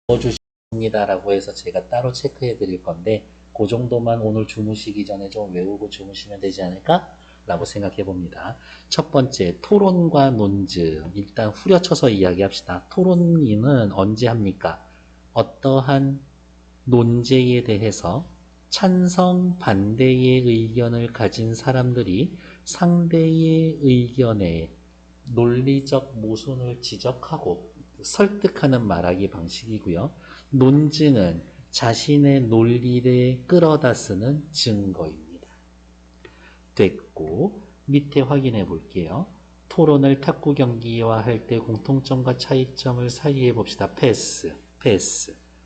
주십니다라고 해서 제가 따로 체크해 드릴 건데 그 정도만 오늘 주무시기 전에 좀 외우고 주무시면 되지 않을까? 라고 생각해 봅니다. 첫 번째, 토론과 논증. 일단 후려쳐서 이야기합시다. 토론은 언제 합니까? 어떠한 논제에 대해서 찬성, 반대의 의견을 가진 사람들이 상대의 의견에 논리적 모순을 지적하고 설득하는 말하기 방식이고요. 논증은 자신의 논리를 끌어다 쓰는 증거입니다. 됐고, 밑에 확인해 볼게요. 토론을 탁구 경기와 할 때 공통점과 차이점을 사이해 봅시다. 패스.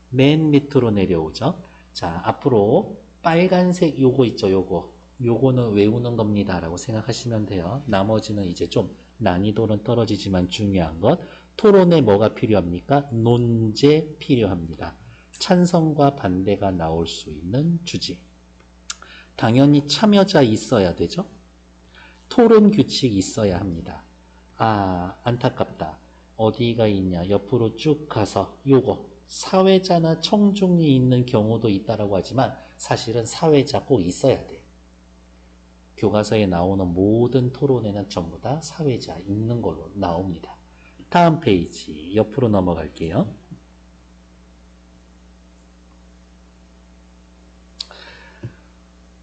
맨 밑으로 내려오죠. 자, 앞으로 빨간색 요거 있죠, 요거는 외우는 겁니다. 라고 생각하시면 돼요. 나머지는 이제 좀 난이도는 떨어지지만 중요한 것. 토론에 뭐가 필요합니까? 논제 필요합니다. 찬성과 반대가 나올 수 있는 주제. 당연히 참여자 있어야 되죠. 토론 규칙 있어야 합니다. 아, 안타깝다. 어디가 있냐? 옆으로 쭉 가서 요거 사회자나 청중이 있는 경우도 있다라고 하지만 사실은 사회자 꼭 있어야 돼. 교과서에 나오는 모든 토론에는 전부 다 사회자 있는 걸로 나옵니다. 다음 페이지 옆으로 넘어갈게요.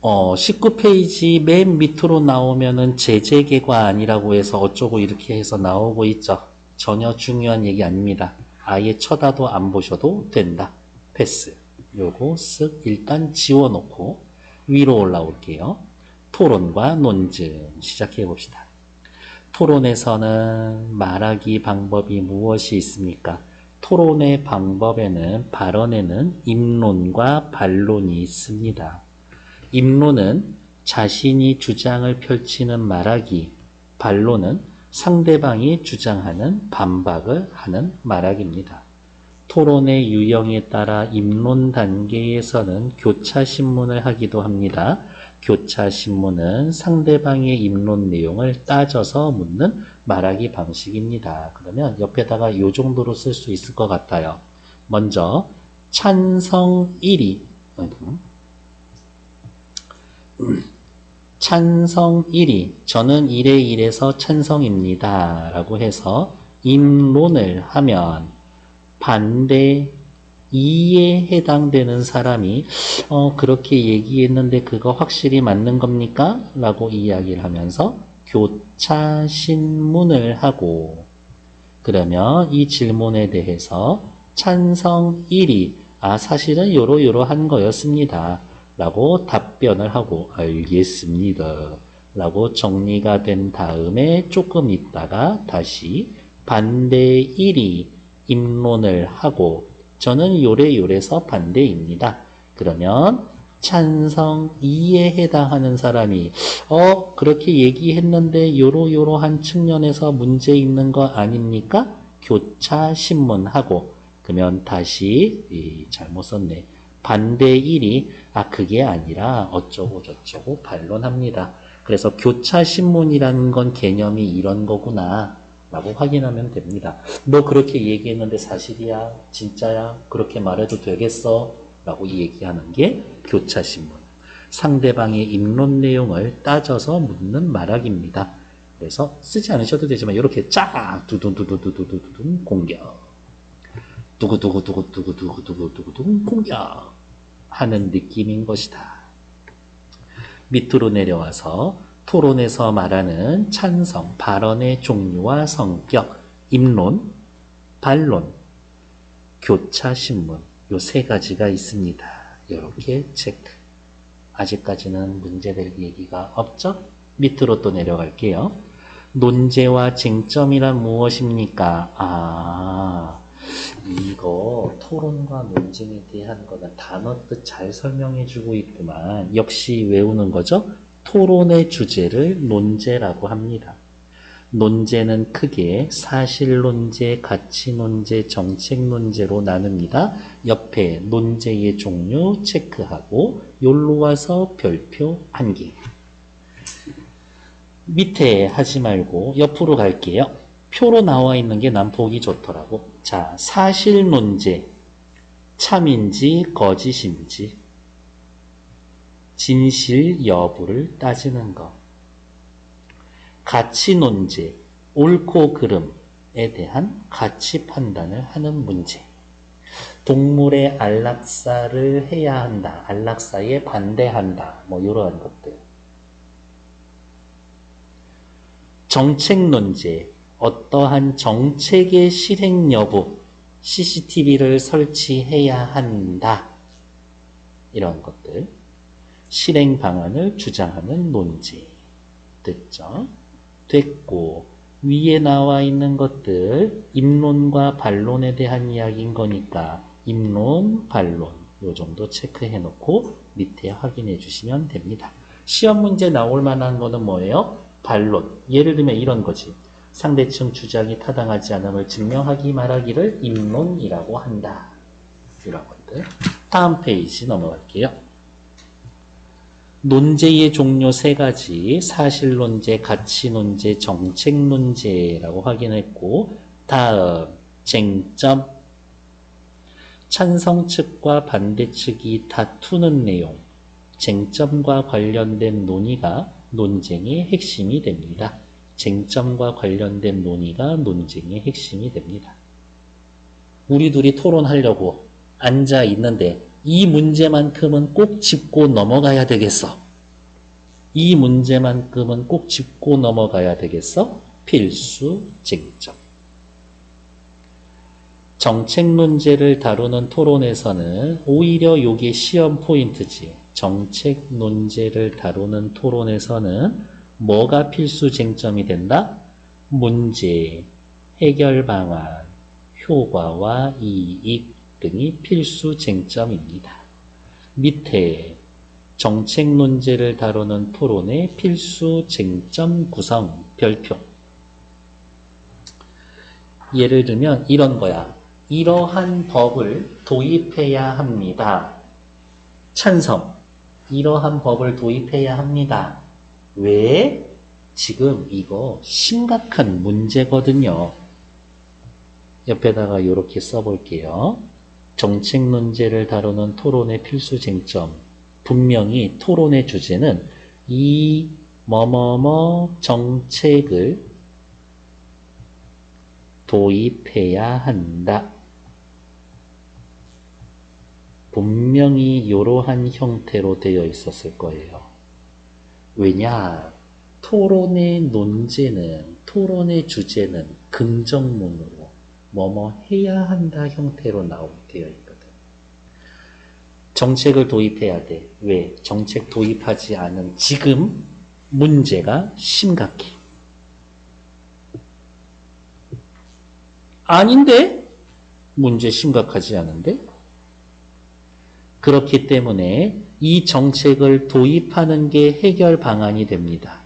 19페이지 맨 밑으로 나오면은 제재계가 아니라고 해서 어쩌고 이렇게 해서 나오고 있죠. 전혀 중요한 얘기 아닙니다. 아예 쳐다도 안 보셔도 된다. 패스. 요거 쓱 일단 지워놓고 위로 올라올게요. 토론과 논증 시작해 봅시다. 토론에서는 말하기 방법이 무엇이 있습니까? 토론의 방법에는 발언에는 입론과 반론이 있습니다. 입론은 자신이 주장을 펼치는 말하기, 반론은 상대방이 주장하는 반박을 하는 말하기입니다. 토론의 유형에 따라 입론 단계에서는 교차신문을 하기도 합니다. 교차신문은 상대방의 입론 내용을 따져서 묻는 말하기 방식입니다. 그러면 옆에다가 이 정도로 쓸 수 있을 것 같아요. 먼저 찬성 1위 찬성 1위 저는 1에 1에서 찬성입니다 라고 해서 입론을 하면 반대 2에 해당되는 사람이 그렇게 얘기했는데 그거 확실히 맞는 겁니까? 라고 이야기를 하면서 교차신문을 하고 그러면 이 질문에 대해서 찬성 1위 사실은 요러요러한 거였습니다. 라고 답변을 하고 알겠습니다. 라고 정리가 된 다음에 조금 있다가 다시 반대 1위 입론을 하고 저는 요래요래서 반대입니다. 그러면 찬성 2에 해당하는 사람이 그렇게 얘기했는데 요러요러한 측면에서 문제 있는 거 아닙니까? 교차신문하고 그러면 다시 잘못 썼네. 반대 1이 그게 아니라 어쩌고 저쩌고 반론합니다. 그래서 교차신문이라는 건 개념이 이런 거구나 라고 확인하면 됩니다. 너 그렇게 얘기했는데 사실이야? 진짜야? 그렇게 말해도 되겠어? 라고 얘기하는 게 교차신문. 상대방의 입론 내용을 따져서 묻는 말하기입니다. 그래서 쓰지 않으셔도 되지만 이렇게 쫙 두둥두둥두둥두둥 공격 두구두구두구두구두구두구두구 공격 하는 느낌인 것이다. 밑으로 내려와서 토론에서 말하는 찬성, 발언의 종류와 성격, 입론, 반론, 교차신문 요 세 가지가 있습니다. 이렇게 체크. 아직까지는 문제될 얘기가 없죠? 밑으로 또 내려갈게요. 논제와 쟁점이란 무엇입니까? 이거 토론과 논쟁에 대한 거는 단어 뜻 잘 설명해 주고 있구만. 역시 외우는 거죠? 토론의 주제를 논제라고 합니다. 논제는 크게 사실논제, 가치논제, 정책논제로 나눕니다. 옆에 논제의 종류 체크하고 여기로 와서 별표 1개. 밑에 하지 말고 옆으로 갈게요. 표로 나와 있는 게 난 보기 좋더라고. 자, 사실논제. 참인지 거짓인지 진실 여부를 따지는 것. 가치 논제, 옳고 그름에 대한 가치 판단을 하는 문제. 동물의 안락사를 해야 한다. 안락사에 반대한다. 뭐 이러한 것들. 정책 논제, 어떠한 정책의 실행 여부, CCTV를 설치해야 한다. 이런 것들. 실행 방안을 주장하는 논제. 됐죠? 됐고, 위에 나와 있는 것들, 입론과 반론에 대한 이야기인 거니까, 입론, 반론, 요 정도 체크해 놓고 밑에 확인해 주시면 됩니다. 시험 문제 나올 만한 거는 뭐예요? 반론. 예를 들면 이런 거지. 상대층 주장이 타당하지 않음을 증명하기 말하기를 입론이라고 한다. 이런 것들. 다음 페이지 넘어갈게요. 논제의 종류 세 가지, 사실논제, 가치논제, 정책논제라고 확인했고, 다음 쟁점, 찬성 측과 반대 측이 다투는 내용, 쟁점과 관련된 논의가 논쟁의 핵심이 됩니다. 쟁점과 관련된 논의가 논쟁의 핵심이 됩니다. 우리 둘이 토론하려고 앉아 있는데 이 문제만큼은 꼭 짚고 넘어가야 되겠어. 이 문제만큼은 꼭 짚고 넘어가야 되겠어. 필수 쟁점. 정책 문제를 다루는 토론에서는 오히려 요게 시험 포인트지. 정책 논제를 다루는 토론에서는 뭐가 필수 쟁점이 된다? 문제, 해결 방안, 효과와 이익 등이 필수 쟁점입니다. 밑에 정책 논제를 다루는 토론의 필수 쟁점 구성 별표. 예를 들면 이런 거야. 이러한 법을 도입해야 합니다. 찬성. 이러한 법을 도입해야 합니다. 왜? 지금 이거 심각한 문제거든요. 옆에다가 이렇게 써볼게요. 정책 논제를 다루는 토론의 필수 쟁점. 분명히 토론의 주제는 이 뭐뭐뭐 정책을 도입해야 한다. 분명히 이러한 형태로 되어 있었을 거예요. 왜냐? 토론의 논제는, 토론의 주제는 긍정문으로 뭐뭐 해야 한다 형태로 되어 있거든. 정책을 도입해야 돼. 왜? 정책 도입하지 않은 지금 문제가 심각해. 아닌데? 문제 심각하지 않은데? 그렇기 때문에 이 정책을 도입하는 게 해결 방안이 됩니다.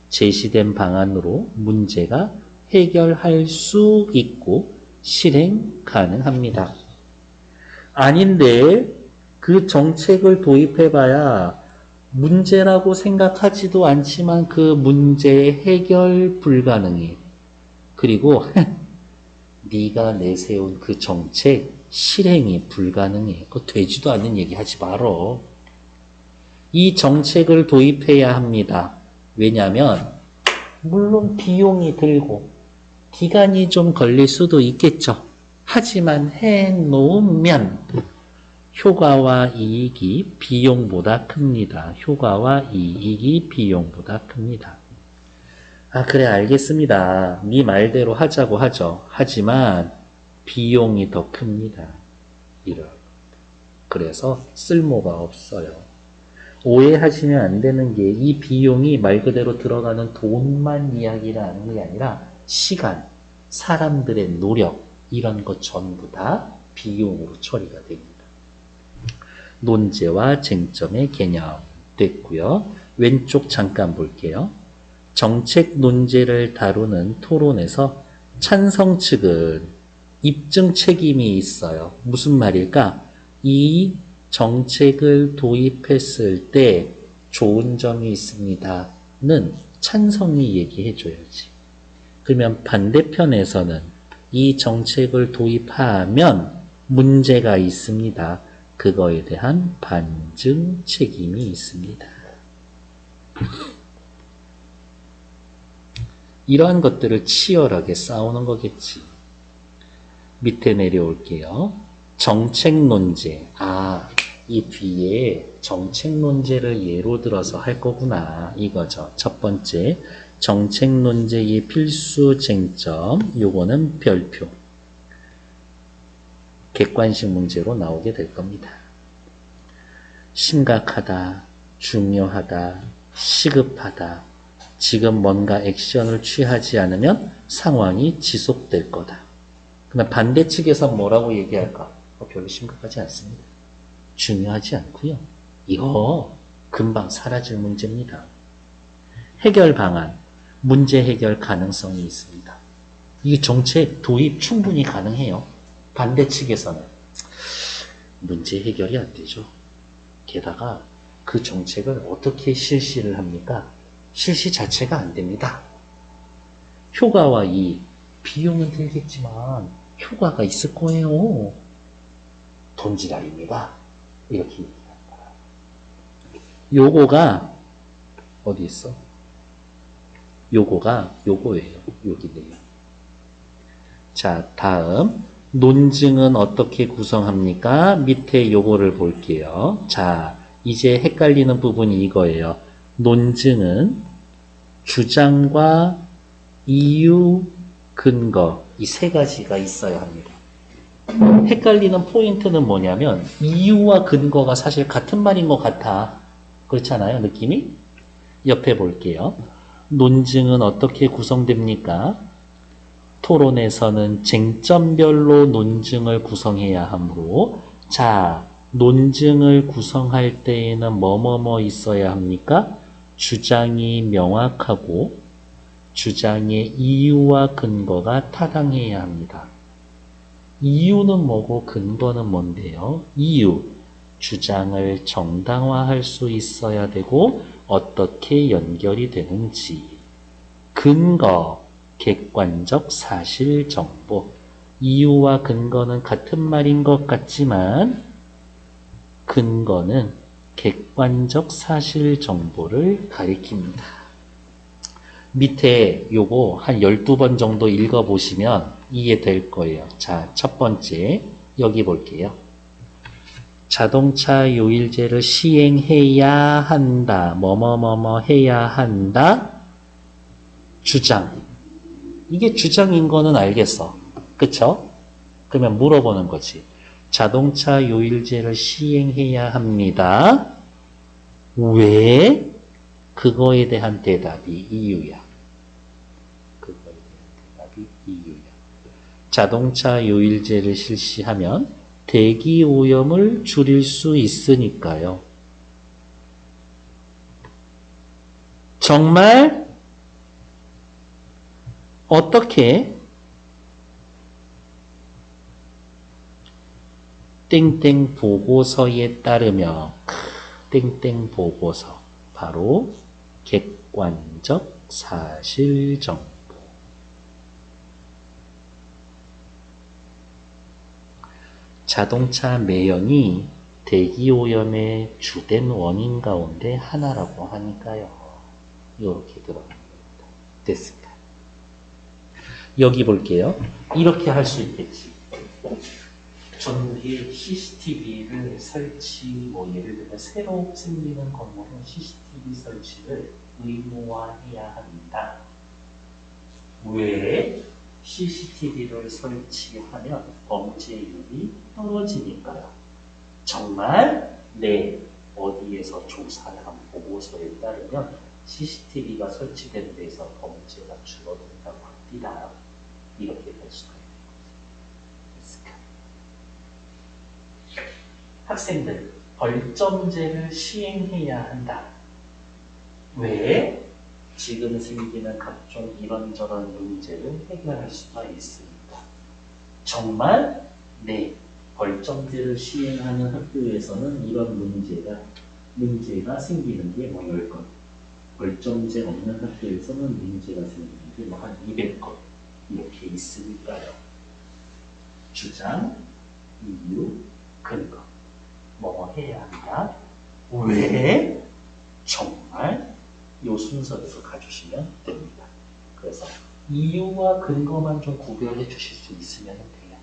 제시된 방안으로 문제가 해결할 수 있고 실행 가능합니다. 아닌데 그 정책을 도입해봐야 문제라고 생각하지도 않지만 그 문제 해결 불가능해. 그리고 네가 내세운 그 정책 실행이 불가능해. 그거 되지도 않는 얘기 하지 말어. 이 정책을 도입해야 합니다. 왜냐하면 물론 비용이 들고 기간이 좀 걸릴 수도 있겠죠. 하지만 해놓으면 효과와 이익이 비용보다 큽니다. 효과와 이익이 비용보다 큽니다. 아, 그래, 알겠습니다. 네 말대로 하자고 하죠. 하지만 비용이 더 큽니다. 그래서 쓸모가 없어요. 오해하시면 안 되는 게 이 비용이 말 그대로 들어가는 돈만 이야기를 하는 게 아니라 시간, 사람들의 노력 이런 것 전부 다 비용으로 처리가 됩니다. 논제와 쟁점의 개념 됐고요. 왼쪽 잠깐 볼게요. 정책 논제를 다루는 토론에서 찬성 측은 입증 책임이 있어요. 무슨 말일까? 이 정책을 도입했을 때 좋은 점이 있습니다는 찬성이 얘기해줘야지. 그러면 반대편에서는 이 정책을 도입하면 문제가 있습니다. 그거에 대한 반증 책임이 있습니다. 이러한 것들을 치열하게 싸우는 거겠지. 밑에 내려올게요. 정책 논제. 이 뒤에 정책 논제를 예로 들어서 할 거구나. 이거죠. 첫 번째, 정책 논제의 필수 쟁점. 요거는 별표. 객관식 문제로 나오게 될 겁니다. 심각하다, 중요하다, 시급하다. 지금 뭔가 액션을 취하지 않으면 상황이 지속될 거다. 그러면 반대측에서 뭐라고 얘기할까? 별로 심각하지 않습니다. 중요하지 않고요. 이거 금방 사라질 문제입니다. 해결 방안, 문제 해결 가능성이 있습니다. 이게 정책 도입 충분히 가능해요. 반대측에서는 문제 해결이 안 되죠. 게다가 그 정책을 어떻게 실시를 합니까? 실시 자체가 안 됩니다. 효과와 이익, 비용은 들겠지만 효과가 있을 거예요. 돈지랄입니다. 이렇게 얘기합니다. 요거가 어디 있어? 요거가 요거예요. 여기네요. 자, 다음 논증은 어떻게 구성합니까? 밑에 요거를 볼게요. 자, 이제 헷갈리는 부분이 이거예요. 논증은 주장과 이유, 근거 이 세 가지가 있어야 합니다. 헷갈리는 포인트는 뭐냐면 이유와 근거가 사실 같은 말인 것 같아. 그렇잖아요, 느낌이? 옆에 볼게요. 논증은 어떻게 구성됩니까? 토론에서는 쟁점별로 논증을 구성해야 하므로 자, 논증을 구성할 때에는 뭐뭐뭐 있어야 합니까? 주장이 명확하고 주장의 이유와 근거가 타당해야 합니다. 이유는 뭐고 근거는 뭔데요? 이유, 주장을 정당화할 수 있어야 되고 어떻게 연결이 되는지. 근거, 객관적 사실 정보. 이유와 근거는 같은 말인 것 같지만 근거는 객관적 사실 정보를 가리킵니다. 밑에 요거 한 12번 정도 읽어보시면 이해될 거예요. 자, 첫 번째 여기 볼게요. 자동차 요일제를 시행해야 한다. 뭐뭐뭐뭐 해야 한다. 주장. 이게 주장인 거는 알겠어. 그쵸? 그러면 물어보는 거지. 자동차 요일제를 시행해야 합니다. 왜? 그거에 대한 대답이 이유야. 그거에 대한 대답이 이유야. 자동차 요일제를 실시하면 대기 오염을 줄일 수 있으니까요. 정말 어떻게 땡땡 보고서에 따르며 땡땡 보고서 바로 객관적 사실 정보. 자동차 매연이 대기오염의 주된 원인 가운데 하나라고 하니까요. 이렇게 들어갑니다. 됐습니다. 여기 볼게요. 이렇게 할 수 있겠지. 전국에 CCTV를 설치, 예를 들면 새로 생기는 건물은 CCTV 설치를 의무화해야 합니다. 왜? CCTV를 설치하면 범죄율이 떨어지니까요. 정말? 네. 어디에서 조사를 한 보고서에 따르면 CCTV가 설치된 데서 범죄가 줄어든다고 합니다. 이렇게 될 수가 있는 거죠. 학생들, 벌점제를 시행해야 한다. 왜? 지금 생기는 각종 이런저런 문제를 해결할 수가 있습니다. 정말? 네. 벌점제를 시행하는 학교에서는 이런 문제가 생기는 게 뭐 10건. 벌점제 없는 학교에서는 문제가 생기는 게 뭐 한 200건. 이렇게 있으니까요. 주장, 이유, 근거. 뭐 해야 한다. 왜? 정말 이 순서대로 가주시면 됩니다. 그래서 이유와 근거만 좀 구별해 주실 수 있으면 돼요.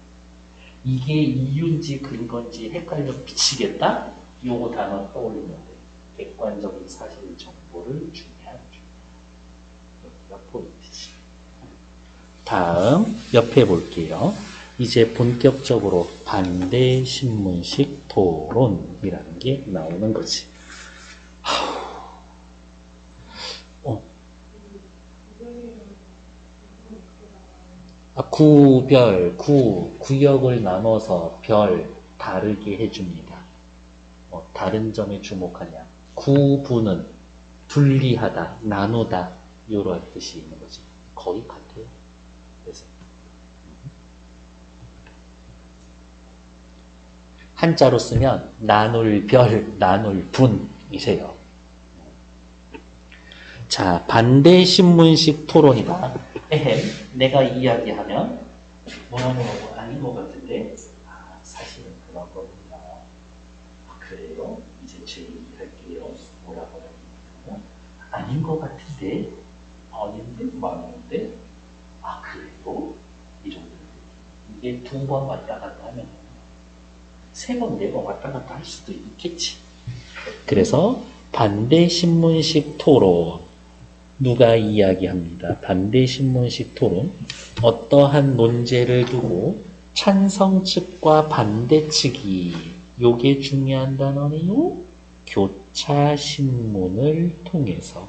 이게 이유인지 근거인지 헷갈려 미치겠다? 요거 단어 떠올리면 돼요. 객관적인 사실 정보를 주냐. 여기가 포인트지. 다음 옆에 볼게요. 이제 본격적으로 반대 신문식 토론이라는 게 나오는 거지. 구역을 나눠서 별 다르게 해줍니다. 다른 점에 주목하냐. 구분은 분리하다, 나누다, 이런 뜻이 있는 거지. 거의 같아요. 그래서 한자로 쓰면 나눌 별, 나눌 분이세요. 자, 반대 신문식 토론이다. 내가 이야기하면 뭐라고 아닌 것 같은데 사실은 그런 거군요. 그래요? 이제 제 얘기할게요. 뭐라고 하면 아닌 것 같은데 아닌데 맞는데 그래요? 이 정도. 이게 2번 왔다 갔다 하면 3번, 4번 왔다 갔다 할 수도 있겠지. 그래서 반대 신문식 토론. 누가 이야기합니다. 반대 신문식 토론. 어떠한 논제를 두고 찬성 측과 반대 측이 요게 중요한 단어네요. 교차 신문을 통해서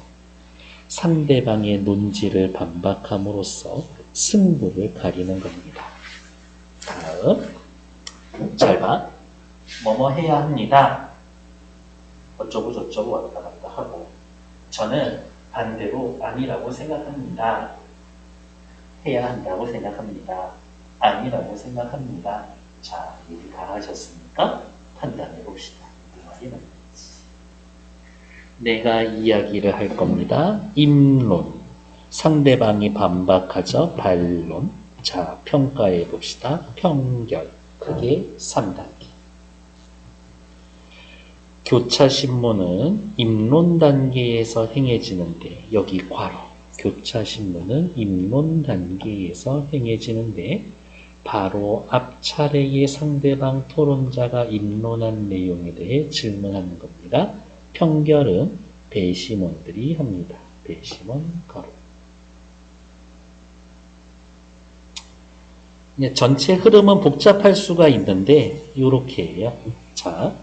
상대방의 논지를 반박함으로써 승부를 가리는 겁니다. 다음 잘 봐. 뭐뭐 해야 합니다. 어쩌고 저쩌고 왔다 갔다 하고 저는 반대로 아니라고 생각합니다. 해야 한다고 생각합니다. 아니라고 생각합니다. 자, 얘기 다 하셨으니까 판단해 봅시다. 내가 이야기를 할 겁니다. 입론. 상대방이 반박하죠. 반론. 자, 평가해 봅시다. 평결. 그게 3단계. 교차신문은 입론 단계에서 행해지는데 여기 괄호. 교차신문은 입론 단계에서 행해지는데 바로 앞 차례의 상대방 토론자가 입론한 내용에 대해 질문하는 겁니다. 평결은 배심원들이 합니다. 배심원 가로. 전체 흐름은 복잡할 수가 있는데 이렇게 해요. 자,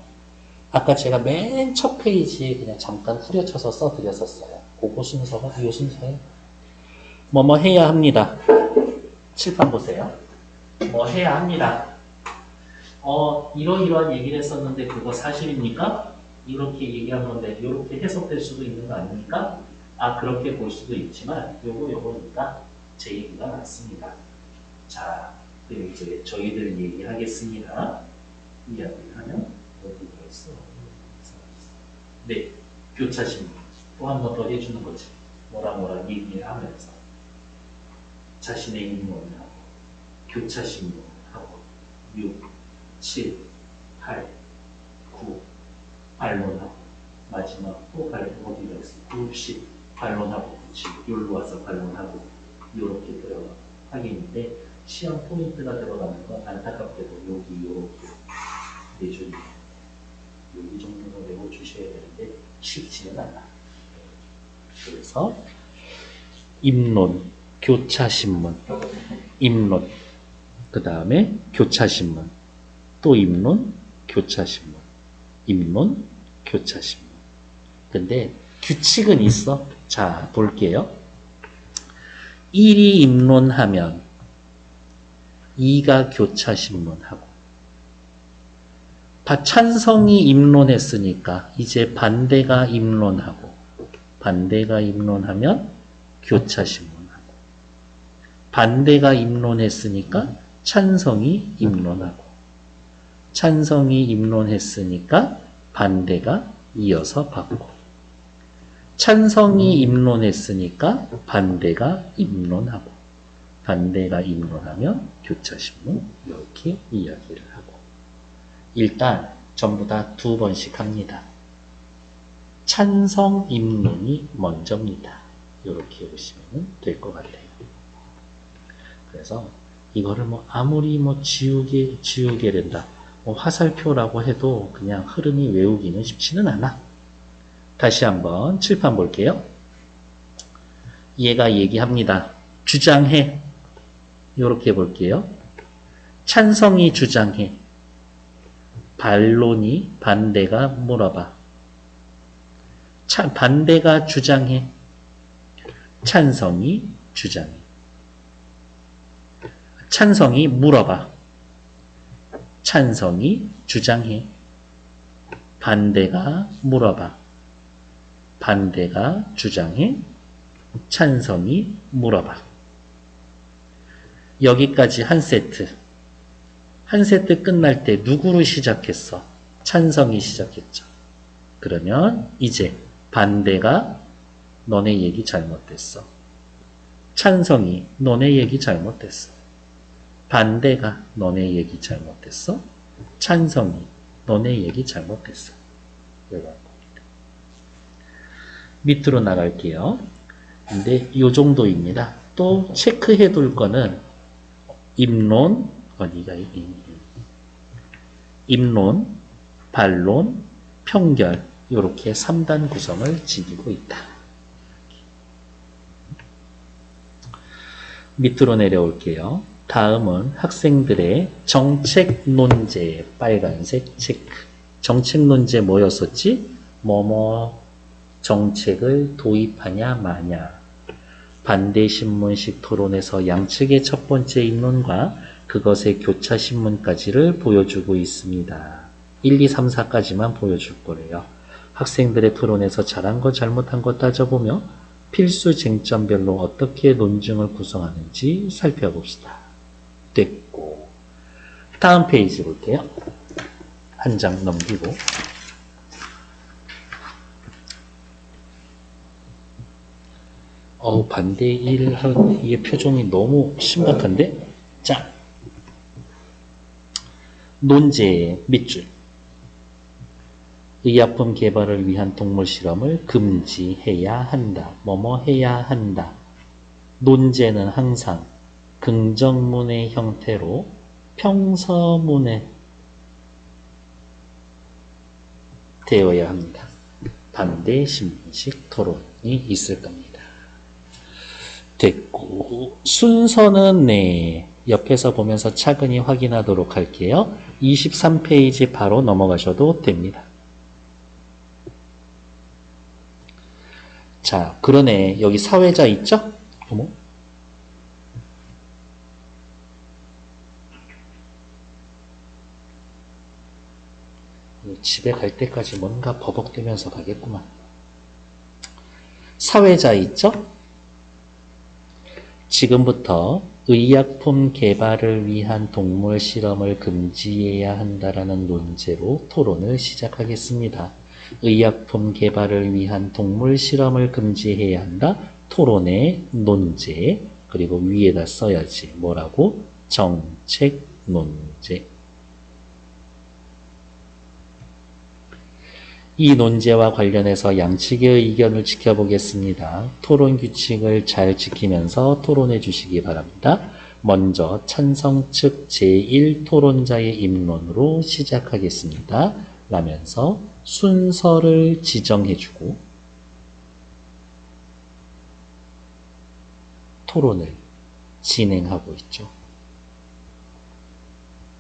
아까 제가 맨 첫 페이지에 그냥 잠깐 후려쳐서 써드렸었어요. 그거 순서가 이 순서예요. 뭐뭐 해야 합니다. 칠판 보세요. 뭐 해야 합니다. 이러이러한 얘기를 했었는데 그거 사실입니까? 이렇게 얘기한 건데 이렇게 해석될 수도 있는 거 아닙니까? 그렇게 볼 수도 있지만 요거니까 제 얘기가 맞습니다. 자, 그럼 이제 저희들 얘기하겠습니다. 이야기를 하면 어디가 있어? 네, 교차신문. 또 한 번 더 해주는 거지. 뭐라 얘기를 하면서 자신의 입론을 하고 교차신문 하고 6, 7, 8, 9 반론하고 마지막 또 어디가 있어? 9, 10 반론하고 9, 10 여기로 와서 반론하고 이렇게 들어가 하겠는데 시험 포인트가 들어가는 건 안타깝게도 여기 이렇게 내줄이에요. 여기 정도는 외워주셔야 되는데 쉽지는 않아. 그래서 입론, 교차신문, 입론, 그 다음에 교차신문, 또 입론, 교차신문, 입론, 교차신문. 근데 규칙은 있어. 자, 볼게요. 1이 입론하면 2가 교차신문하고 찬성이 입론했으니까 이제 반대가 입론하고 반대가 입론하면 교차신문하고 반대가 입론했으니까 찬성이 입론하고 찬성이 입론했으니까 반대가 이어서 받고 찬성이 입론했으니까 반대가 입론하고 반대가 입론하면 교차신문 이렇게 이야기를 하고 일단 전부 다 2번씩 합니다. 찬성 입론이 먼저입니다. 이렇게 보시면 될 것 같아요. 그래서 이거를 아무리 지우게 된다. 화살표라고 해도 그냥 흐름이 외우기는 쉽지는 않아. 다시 한번 칠판 볼게요. 얘가 얘기합니다. 주장해. 이렇게 볼게요. 찬성이 주장해. 반대가 물어봐. 반대가 주장해. 찬성이 주장해. 찬성이 물어봐. 찬성이 주장해. 반대가 물어봐. 반대가 주장해. 찬성이 물어봐. 여기까지 한 세트. 한 세트 끝날 때 누구로 시작했어? 찬성이 시작했죠. 그러면 이제 반대가 너네 얘기 잘못됐어. 찬성이 너네 얘기 잘못됐어. 반대가 너네 얘기 잘못됐어. 찬성이 너네 얘기 잘못됐어. 이런 겁니다. 밑으로 나갈게요. 근데 이 정도입니다. 또 체크해 둘 거는 입론, 입론, 반론, 편결 이렇게 3단 구성을 지니고 있다. 밑으로 내려올게요. 다음은 학생들의 정책 논제, 빨간색 체크. 정책 논제 뭐였었지? 뭐뭐 정책을 도입하냐 마냐. 반대신문식 토론에서 양측의 첫 번째 입론과 그것의 교차신문까지를 보여주고 있습니다. 1, 2, 3, 4까지만 보여줄 거래요. 학생들의 토론에서 잘한 것 잘못한 것 따져보며 필수 쟁점별로 어떻게 논증을 구성하는지 살펴봅시다. 됐고, 다음 페이지 볼게요. 한 장 넘기고. 반대 1 하는 이게 표정이 너무 심각한데? 자, 논제 밑줄. 의약품 개발을 위한 동물 실험을 금지해야 한다. 뭐뭐 해야 한다. 논제는 항상 긍정문의 형태로 평서문에 되어야 합니다. 반대 신문식 토론이 있을 겁니다. 됐고, 순서는 네, 옆에서 보면서 차근히 확인하도록 할게요. 23페이지 바로 넘어가셔도 됩니다. 자, 그러네. 여기 사회자 있죠? 어머. 집에 갈 때까지 뭔가 버벅대면서 가겠구만. 사회자 있죠? 지금부터 의약품 개발을 위한 동물 실험을 금지해야 한다라는 논제로 토론을 시작하겠습니다. 의약품 개발을 위한 동물 실험을 금지해야 한다. 토론의 논제. 그리고 위에다 써야지. 뭐라고? 정책 논제. 이 논제와 관련해서 양측의 의견을 지켜보겠습니다. 토론 규칙을 잘 지키면서 토론해 주시기 바랍니다. 먼저 찬성 측 제1토론자의 입론으로 시작하겠습니다. 라면서 순서를 지정해 주고 토론을 진행하고 있죠.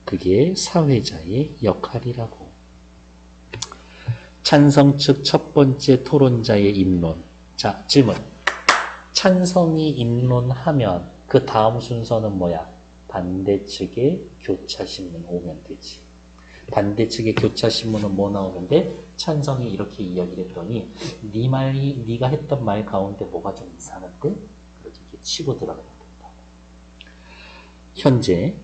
그게 사회자의 역할이라고. 찬성 측 첫 번째 토론자의 입론. 자, 질문. 찬성이 입론하면 그 다음 순서는 뭐야? 반대 측의 교차신문 오면 되지. 반대 측의 교차신문은 뭐 나오면 돼? 찬성이 이렇게 이야기를 했더니 네가 했던 말 가운데 뭐가 좀 이상한데? 그렇게 치고 들어가야 된다. 현재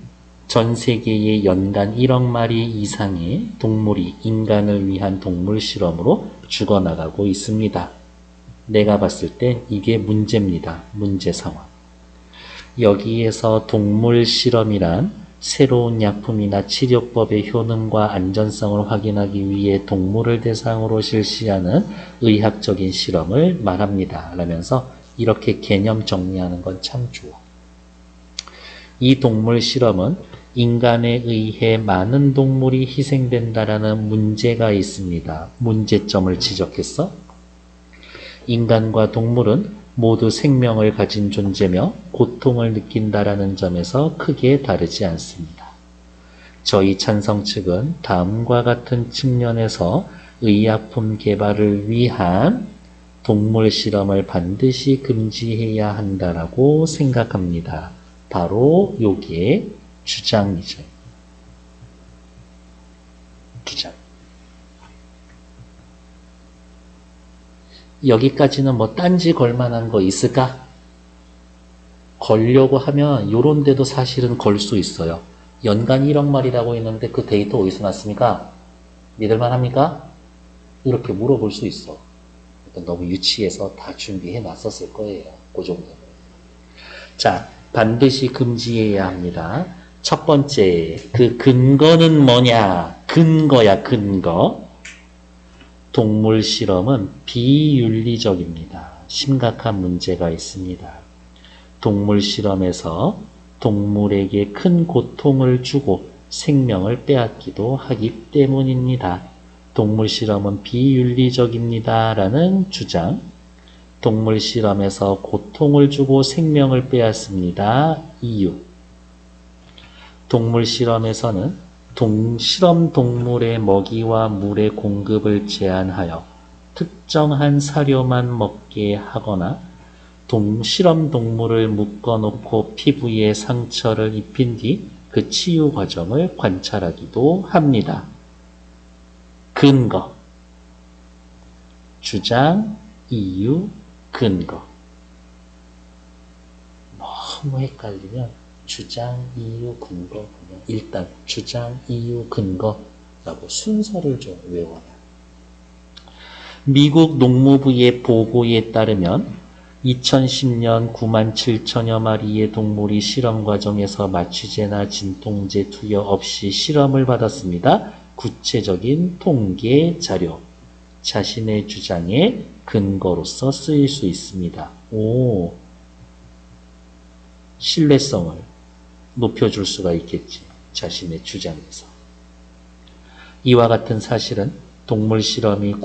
전 세계에 연간 1억 마리 이상의 동물이 인간을 위한 동물 실험으로 죽어나가고 있습니다. 내가 봤을 땐 이게 문제입니다. 문제 상황. 여기에서 동물 실험이란 새로운 약품이나 치료법의 효능과 안전성을 확인하기 위해 동물을 대상으로 실시하는 의학적인 실험을 말합니다. 라면서 이렇게 개념 정리하는 건 참 좋아. 이 동물 실험은 인간에 의해 많은 동물이 희생된다라는 문제가 있습니다. 문제점을 지적했어. 인간과 동물은 모두 생명을 가진 존재며 고통을 느낀다라는 점에서 크게 다르지 않습니다. 저희 찬성 측은 다음과 같은 측면에서 의약품 개발을 위한 동물 실험을 반드시 금지해야 한다라고 생각합니다. 바로 여기에 주장이죠. 주장. 여기까지는 뭐 딴지 걸 만한 거 있을까? 걸려고 하면 요런 데도 사실은 걸 수 있어요. 연간 1억 마리라고 했는데 그 데이터 어디서 났습니까? 믿을만 합니까? 이렇게 물어볼 수 있어. 그러니까 너무 유치해서 다 준비해 놨었을 거예요. 그 정도. 자, 반드시 금지해야 합니다. 첫 번째, 그 근거는 뭐냐? 근거야, 근거. 동물 실험은 비윤리적입니다. 심각한 문제가 있습니다. 동물 실험에서 동물에게 큰 고통을 주고 생명을 빼앗기도 하기 때문입니다. 동물 실험은 비윤리적입니다. 라는 주장. 동물 실험에서 고통을 주고 생명을 빼앗습니다. 이유. 동물 실험에서는 실험 동물의 먹이와 물의 공급을 제한하여 특정한 사료만 먹게 하거나 실험 동물을 묶어놓고 피부에 상처를 입힌 뒤 그 치유 과정을 관찰하기도 합니다. 근거, 주장, 이유, 근거. 너무 헷갈리면 주장, 이유, 근거 그냥 일단 주장, 이유, 근거라고 순서를 좀 외워라. 미국 농무부의 보고에 따르면 2010년 9만 7천여 마리의 동물이 실험 과정에서 마취제나 진통제 투여 없이 실험을 받았습니다. 구체적인 통계 자료, 자신의 주장의 근거로서 쓰일 수 있습니다. 오, 신뢰성을 높여줄 수가 있겠지. 자신의 주장에서. 이와 같은 사실은 동물 실험이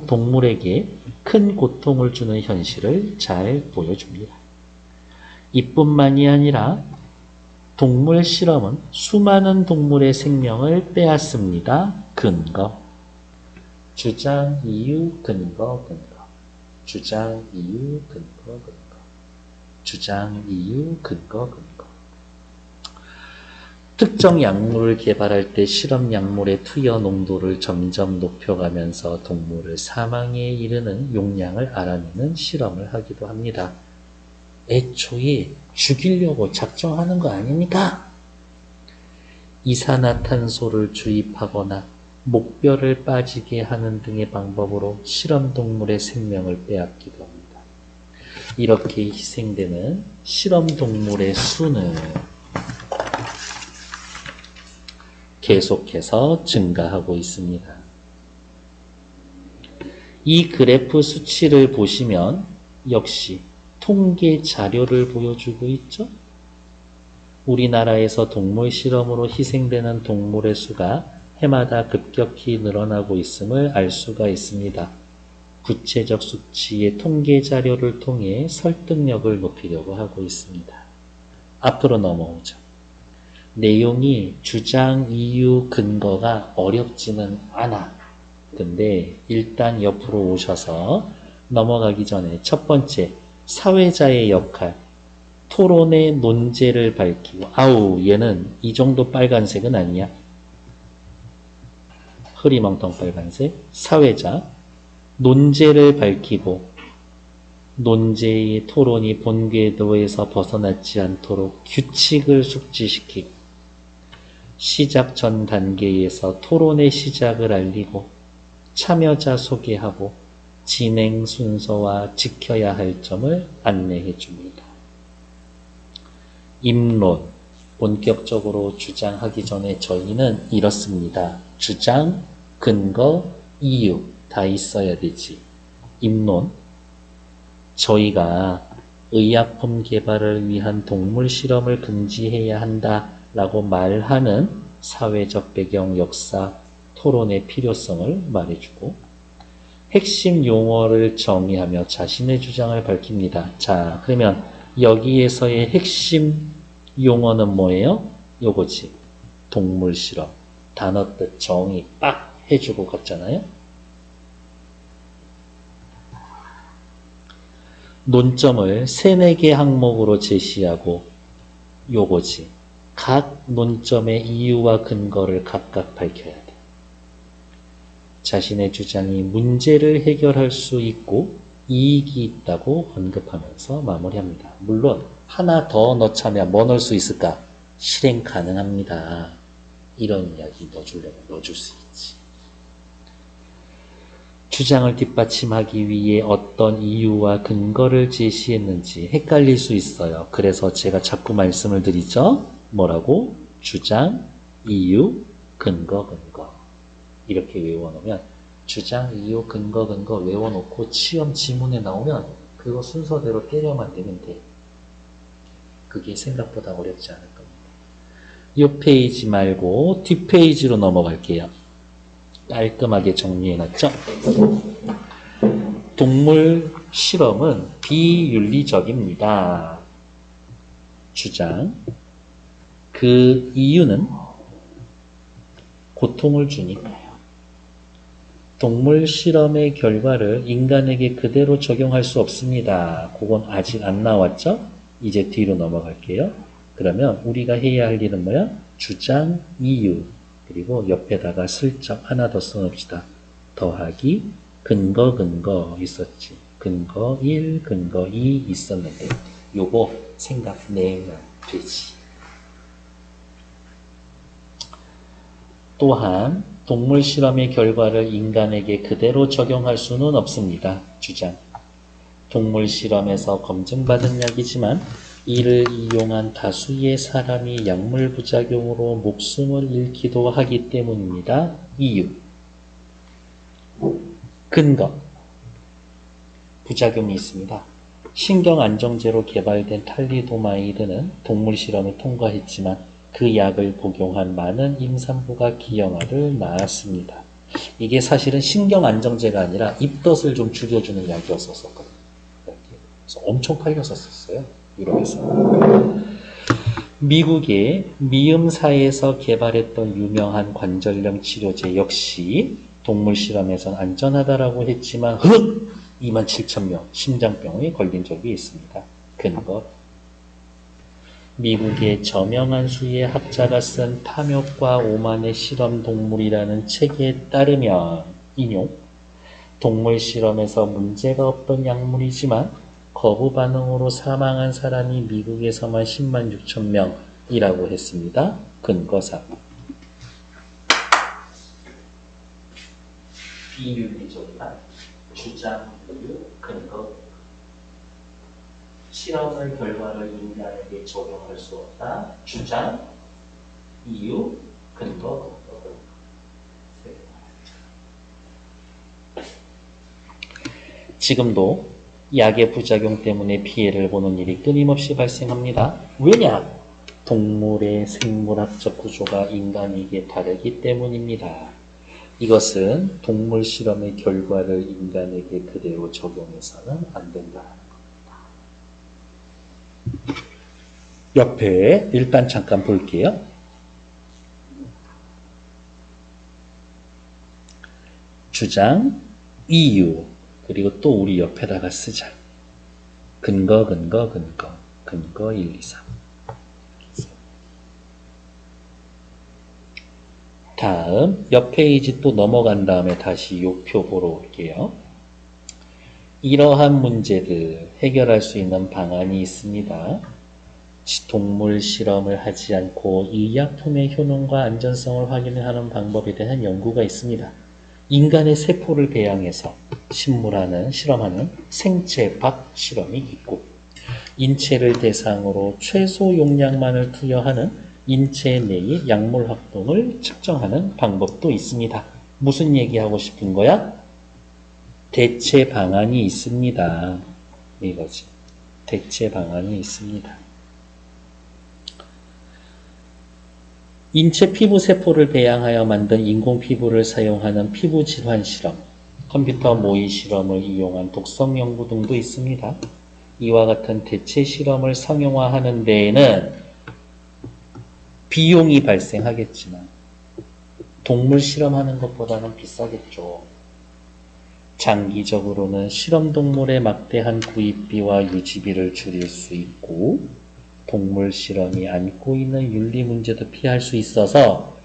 동물에게 큰 고통을 주는 현실을 잘 보여줍니다. 이뿐만이 아니라 동물 실험은 수많은 동물의 생명을 빼앗습니다. 근거. 주장, 이유, 근거, 근거. 주장, 이유, 근거, 근거. 주장, 이유, 근거, 근거. 특정 약물을 개발할 때 실험 약물의 투여 농도를 점점 높여가면서 동물을 사망에 이르는 용량을 알아내는 실험을 하기도 합니다. 애초에 죽이려고 작정하는 거 아닙니까? 이산화탄소를 주입하거나 목뼈를 빠지게 하는 등의 방법으로 실험 동물의 생명을 빼앗기도 합니다. 이렇게 희생되는 실험 동물의 수는 계속해서 증가하고 있습니다. 이 그래프 수치를 보시면 역시 통계 자료를 보여주고 있죠. 우리나라에서 동물 실험으로 희생되는 동물의 수가 해마다 급격히 늘어나고 있음을 알 수가 있습니다. 구체적 수치의 통계 자료를 통해 설득력을 높이려고 하고 있습니다. 앞으로 넘어오죠. 내용이 주장, 이유, 근거가 어렵지는 않아. 근데 일단 옆으로 오셔서 넘어가기 전에 첫 번째, 사회자의 역할. 토론의 논제를 밝히고, 아우, 얘는 이 정도 빨간색은 아니야. 흐리멍텅 빨간색. 사회자. 논제를 밝히고, 논제의 토론이 본궤도에서 벗어나지 않도록 규칙을 숙지시키고, 시작 전 단계에서 토론의 시작을 알리고 참여자 소개하고 진행 순서와 지켜야 할 점을 안내해 줍니다. 입론 본격적으로 주장하기 전에 저희는 이렇습니다. 주장, 근거, 이유 다 있어야 되지. 입론, 저희가 의약품 개발을 위한 동물 실험을 금지해야 한다라고 말하는 사회적 배경, 역사, 토론의 필요성을 말해주고 핵심 용어를 정의하며 자신의 주장을 밝힙니다. 자, 그러면 여기에서의 핵심 용어는 뭐예요? 요거지. 동물 실험. 단어 뜻 정의 빡 해주고 갔잖아요. 논점을 3, 4개 항목으로 제시하고 요거지. 각 논점의 이유와 근거를 각각 밝혀야 돼. 자신의 주장이 문제를 해결할 수 있고 이익이 있다고 언급하면서 마무리합니다. 물론 하나 더 넣자면 뭐 넣을 수 있을까? 실행 가능합니다. 이런 이야기 넣어주려면 넣어줄 수 있지. 주장을 뒷받침하기 위해 어떤 이유와 근거를 제시했는지 헷갈릴 수 있어요. 그래서 제가 자꾸 말씀을 드리죠. 뭐라고? 주장, 이유, 근거. 이렇게 외워놓으면 주장, 이유, 근거 외워놓고 시험 지문에 나오면 그거 순서대로 때려만 대면 돼. 그게 생각보다 어렵지 않을 겁니다. 이 페이지 말고 뒷페이지로 넘어갈게요. 깔끔하게 정리해놨죠? 동물 실험은 비윤리적입니다. 주장. 그 이유는 고통을 주니까요. 동물 실험의 결과를 인간에게 그대로 적용할 수 없습니다. 그건 아직 안 나왔죠? 이제 뒤로 넘어갈게요. 그러면 우리가 해야 할 일은 뭐야? 주장, 이유, 그리고 옆에다가 슬쩍 하나 더 써놓읍시다. 더하기, 근거 있었지. 근거 1, 근거 2 있었는데 요거 생각내면 되지. 또한 동물 실험의 결과를 인간에게 그대로 적용할 수는 없습니다. 주장. 동물 실험에서 검증받은 약이지만 이를 이용한 다수의 사람이 약물 부작용으로 목숨을 잃기도 하기 때문입니다. 이유. 근거. 부작용이 있습니다. 신경안정제로 개발된 탈리도마이드는 동물 실험을 통과했지만 그 약을 복용한 많은 임산부가 기형아를 낳았습니다. 이게 사실은 신경안정제가 아니라 입덧을 좀 줄여주는 약이었었거든요. 그래서 엄청 팔렸었어요. 유럽에서. 미국의 미음사에서 개발했던 유명한 관절염 치료제 역시 동물 실험에선 안전하다라고 했지만 27,000명 심장병에 걸린 적이 있습니다. 근거. 미국의 저명한 수의 학자가 쓴 탐욕과 오만의 실험 동물이라는 책에 따르면 인용. 동물 실험에서 문제가 없던 약물이지만 거부 반응으로 사망한 사람이 미국에서만 106,000명이라고 했습니다. 근거상. 비윤리적이다. 주장, 이유, 근거. 실험의 결과를 인간에게 적용할 수 없다. 주장, 이유, 근거. 지금도 약의 부작용 때문에 피해를 보는 일이 끊임없이 발생합니다. 왜냐? 동물의 생물학적 구조가 인간에게 다르기 때문입니다. 이것은 동물 실험의 결과를 인간에게 그대로 적용해서는 안 된다는 겁니다. 옆에 일단 잠깐 볼게요. 주장, 이유, 그리고 또 우리 옆에다가 쓰자. 근거 1, 2, 3. 다음 옆 페이지 또 넘어간 다음에 다시 요 표 보러 올게요. 이러한 문제들 해결할 수 있는 방안이 있습니다. 동물 실험을 하지 않고 이 약품의 효능과 안전성을 확인하는 방법에 대한 연구가 있습니다. 인간의 세포를 배양해서 실험하는 생체박 실험이 있고 인체를 대상으로 최소 용량만을 투여하는 인체 내의 약물 활동을 측정하는 방법도 있습니다. 무슨 얘기하고 싶은 거야? 대체 방안이 있습니다. 이거지. 대체 방안이 있습니다. 인체 피부 세포를 배양하여 만든 인공 피부를 사용하는 피부 질환 실험, 컴퓨터 모의 실험을 이용한 독성 연구 등도 있습니다. 이와 같은 대체 실험을 상용화하는 데에는 비용이 발생하겠지만 동물 실험하는 것보다는 비싸겠죠. 장기적으로는 실험동물의 막대한 구입비와 유지비를 줄일 수 있고 동물 실험이 안고 있는 윤리 문제도 피할 수 있어서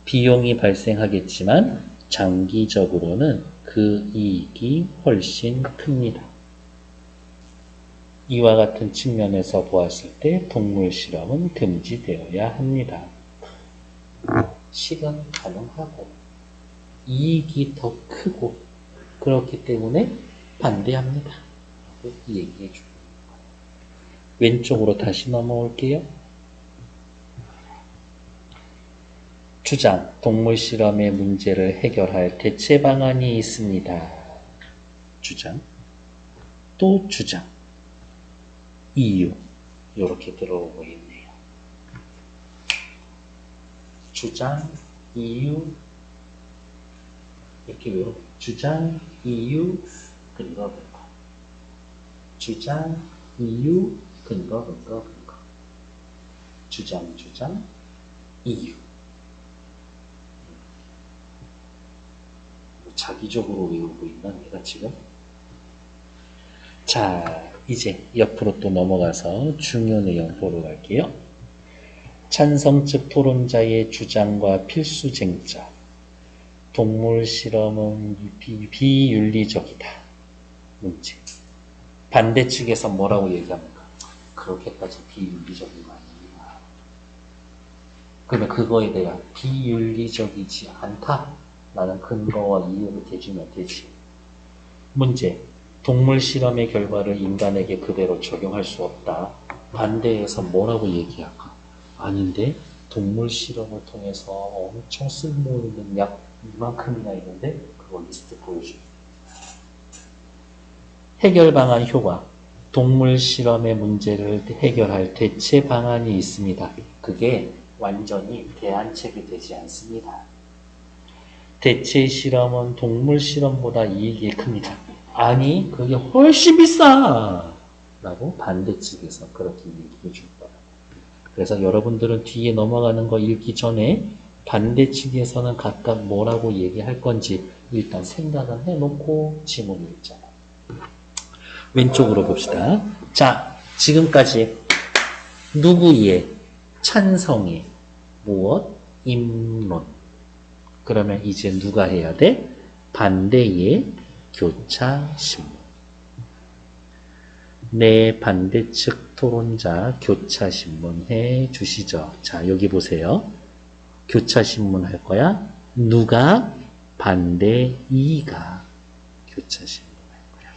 비용이 발생하겠지만 장기적으로는 그 이익이 훨씬 큽니다. 이와 같은 측면에서 보았을 때 동물 실험은 금지되어야 합니다. 실현 가능하고 이익이 더 크고 그렇기 때문에 반대합니다. 얘기해 줍니다. 왼쪽으로 다시 넘어올게요. 주장, 동물 실험의 문제를 해결할 대체 방안이 있습니다. 주장, 또 주장, 이유, 이렇게 들어오고 있네요. 주장, 이유, 이렇게 외우고 주장, 이유, 근거, 근거. 주장, 이유, 근거, 근거, 근거. 주장, 주장, 이유. 자기적으로 외우고 있나 내가 지금? 자, 이제 옆으로 또 넘어가서 중요 내용 보러 갈게요. 찬성 측 토론자의 주장과 필수 쟁점. 동물 실험은 비윤리적이다. 문제. 반대 측에서 뭐라고 얘기합니까? 그렇게까지 비윤리적인 거 아닙니다. 그러면 그거에 대한 비윤리적이지 않다라는 근거와 이유를 대주면 되지. 문제. 동물 실험의 결과를 인간에게 그대로 적용할 수 없다. 반대해서 뭐라고 얘기할까? 아닌데 동물 실험을 통해서 엄청 쓸모있는 약 이만큼이나 있는데 그거 리스트 보여줘. 해결 방안 효과. 동물 실험의 문제를 해결할 대체 방안이 있습니다. 그게 완전히 대안책이 되지 않습니다. 대체 실험은 동물 실험보다 이익이 큽니다. 아니, 그게 훨씬 비싸! 라고 반대 측에서 그렇게 얘기해 줄 거야. 그래서 여러분들은 뒤에 넘어가는 거 읽기 전에 반대 측에서는 각각 뭐라고 얘기할 건지 일단 생각은 해놓고 지문을 읽잖아. 왼쪽으로 봅시다. 자, 지금까지 누구의 찬성의 무엇? 임론. 그러면 이제 누가 해야 돼? 반대의 교차신문. 내 반대측 토론자 교차신문 해 주시죠. 자, 여기 보세요. 교차신문 할 거야. 누가? 반대 이가 교차신문 할 거야.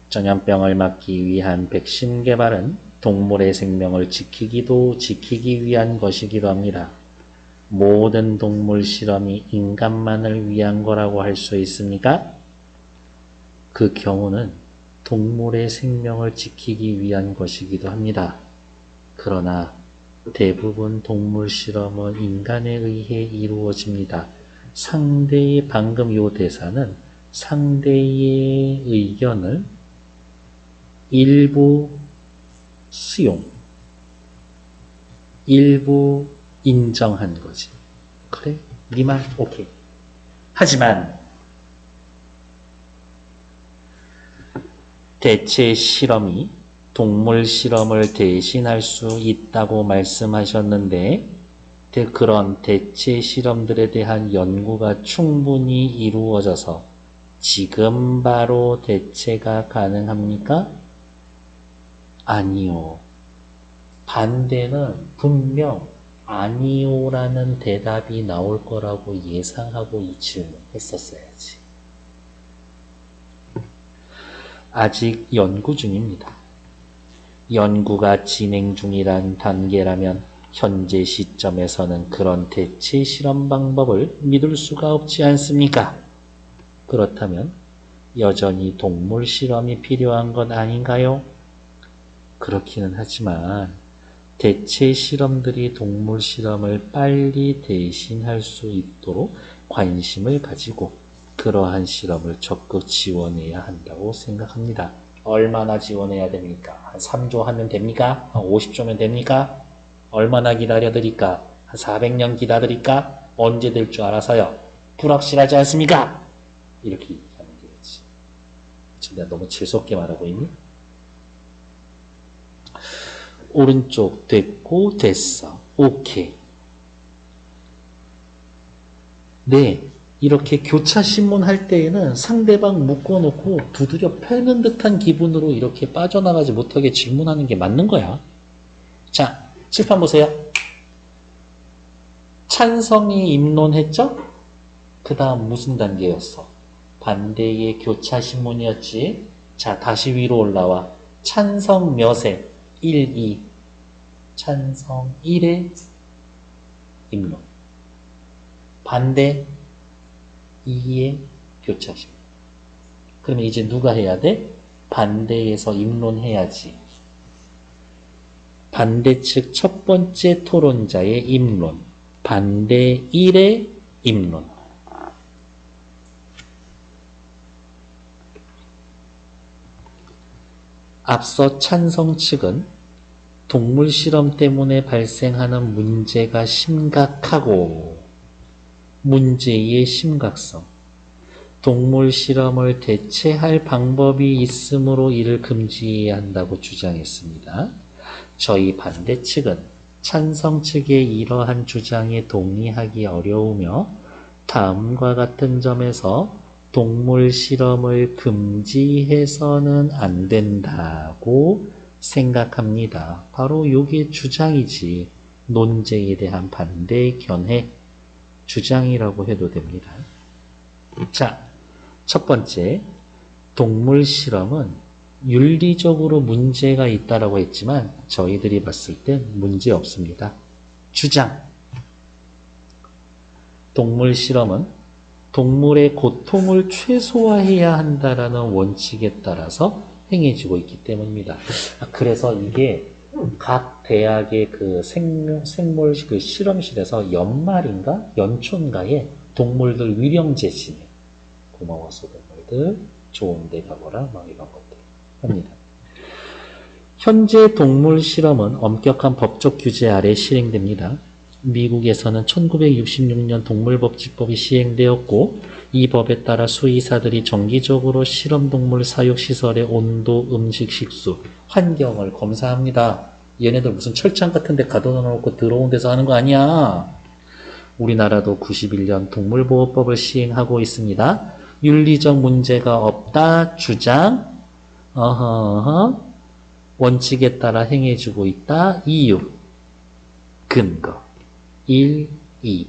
전염병을 막기 위한 백신 개발은 동물의 생명을 지키기 위한 것이기도 합니다. 모든 동물 실험이 인간만을 위한 거라고 할 수 있습니까? 그 경우는 동물의 생명을 지키기 위한 것이기도 합니다. 그러나 대부분 동물 실험은 인간에 의해 이루어집니다. 상대의 방금 요 대사는 상대의 의견을 일부 수용, 일부 인정한 거지. 그래? 네 말 오케이. 하지만 대체 실험이 동물 실험을 대신할 수 있다고 말씀하셨는데 그런 대체 실험들에 대한 연구가 충분히 이루어져서 지금 바로 대체가 가능합니까? 아니요. 반대는 분명 아니요라는 대답이 나올 거라고 예상하고 이 질문 했었어야지. 아직 연구 중입니다. 연구가 진행 중이란 단계라면 현재 시점에서는 그런 대체 실험 방법을 믿을 수가 없지 않습니까? 그렇다면 여전히 동물 실험이 필요한 건 아닌가요? 그렇기는 하지만 대체 실험들이 동물 실험을 빨리 대신할 수 있도록 관심을 가지고 그러한 실험을 적극 지원해야 한다고 생각합니다. 얼마나 지원해야 됩니까? 한 3조 하면 됩니까? 한 50조면 됩니까? 얼마나 기다려드릴까? 한 400년 기다릴까? 언제 될 줄 알아서요. 불확실하지 않습니까? 이렇게 얘기하면 되겠지. 지금 내가 너무 재수없게 말하고 있니? 오른쪽 됐고 됐어. 오케이. 네. 이렇게 교차 신문할 때에는 상대방 묶어놓고 두드려 패는 듯한 기분으로 이렇게 빠져나가지 못하게 질문하는 게 맞는 거야. 자, 칠판 보세요. 찬성이 입론했죠? 그 다음 무슨 단계였어? 반대의 교차 신문이었지. 자, 다시 위로 올라와. 찬성 몇에? 1, 2. 찬성 1의 입론. 반대 2의 교차 신문. 그러면 이제 누가 해야 돼? 반대에서 입론해야지. 반대 측 첫 번째 토론자의 입론. 반대 1의 입론. 앞서 찬성 측은 동물 실험 때문에 발생하는 문제가 심각하고 문제의 심각성, 동물 실험을 대체할 방법이 있으므로 이를 금지해야 한다고 주장했습니다. 저희 반대 측은 찬성 측의 이러한 주장에 동의하기 어려우며 다음과 같은 점에서 동물 실험을 금지해서는 안 된다고 생각합니다. 바로 이게 주장이지. 논제에 대한 반대 견해 주장이라고 해도 됩니다. 자, 첫 번째, 동물 실험은 윤리적으로 문제가 있다라고 했지만 저희들이 봤을 땐 문제 없습니다. 주장. 동물 실험은 동물의 고통을 최소화해야 한다라는 원칙에 따라서 행해지고 있기 때문입니다. 그래서 이게 각 대학의 그 생물 그 실험실에서 연말인가 연초인가에 동물들 위령제 진행. 고마워서 동물들 좋은 데 가거라 막 이런 것들 합니다. 현재 동물 실험은 엄격한 법적 규제 아래 실행됩니다. 미국에서는 1966년 동물복지법이 시행되었고 이 법에 따라 수의사들이 정기적으로 실험동물 사육시설의 온도, 음식, 식수, 환경을 검사합니다. 얘네들 무슨 철창 같은 데 가둬놓고 들어온 데서 하는 거 아니야. 우리나라도 91년 동물보호법을 시행하고 있습니다. 윤리적 문제가 없다. 주장. 원칙에 따라 행해주고 있다. 이유. 근거. 1, 2.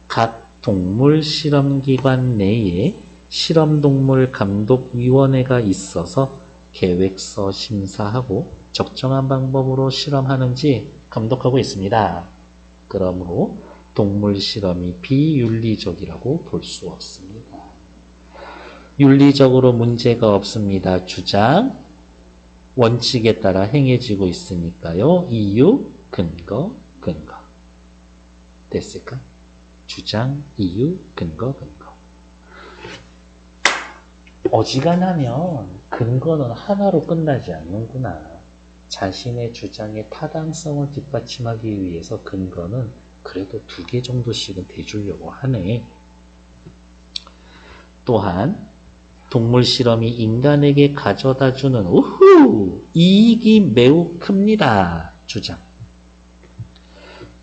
각 동물 실험기관 내에 실험동물 감독위원회가 있어서 계획서 심사하고 적정한 방법으로 실험하는지 감독하고 있습니다. 그러므로 동물 실험이 비윤리적이라고 볼 수 없습니다. 윤리적으로 문제가 없습니다. 주장. 원칙에 따라 행해지고 있으니까요. 이유, 근거. 됐을까? 주장, 이유, 근거. 어지간하면 근거는 하나로 끝나지 않는구나. 자신의 주장의 타당성을 뒷받침하기 위해서 근거는 그래도 2개 정도씩은 대주려고 하네. 또한 동물 실험이 인간에게 가져다주는 이익이 매우 큽니다. 주장.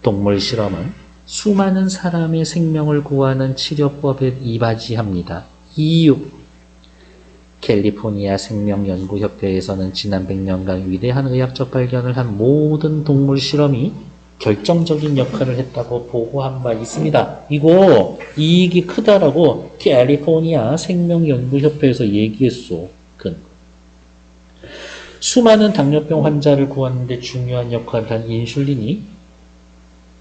동물 실험은 수많은 사람의 생명을 구하는 치료법에 이바지합니다. 이유. 캘리포니아 생명연구협회에서는 지난 100년간 위대한 의학적 발견을 한 모든 동물 실험이 결정적인 역할을 했다고 보고한 바 있습니다. 이거 이익이 크다라고 캘리포니아 생명연구협회에서 얘기했어. 수많은 당뇨병 환자를 구하는데 중요한 역할을 한 인슐린이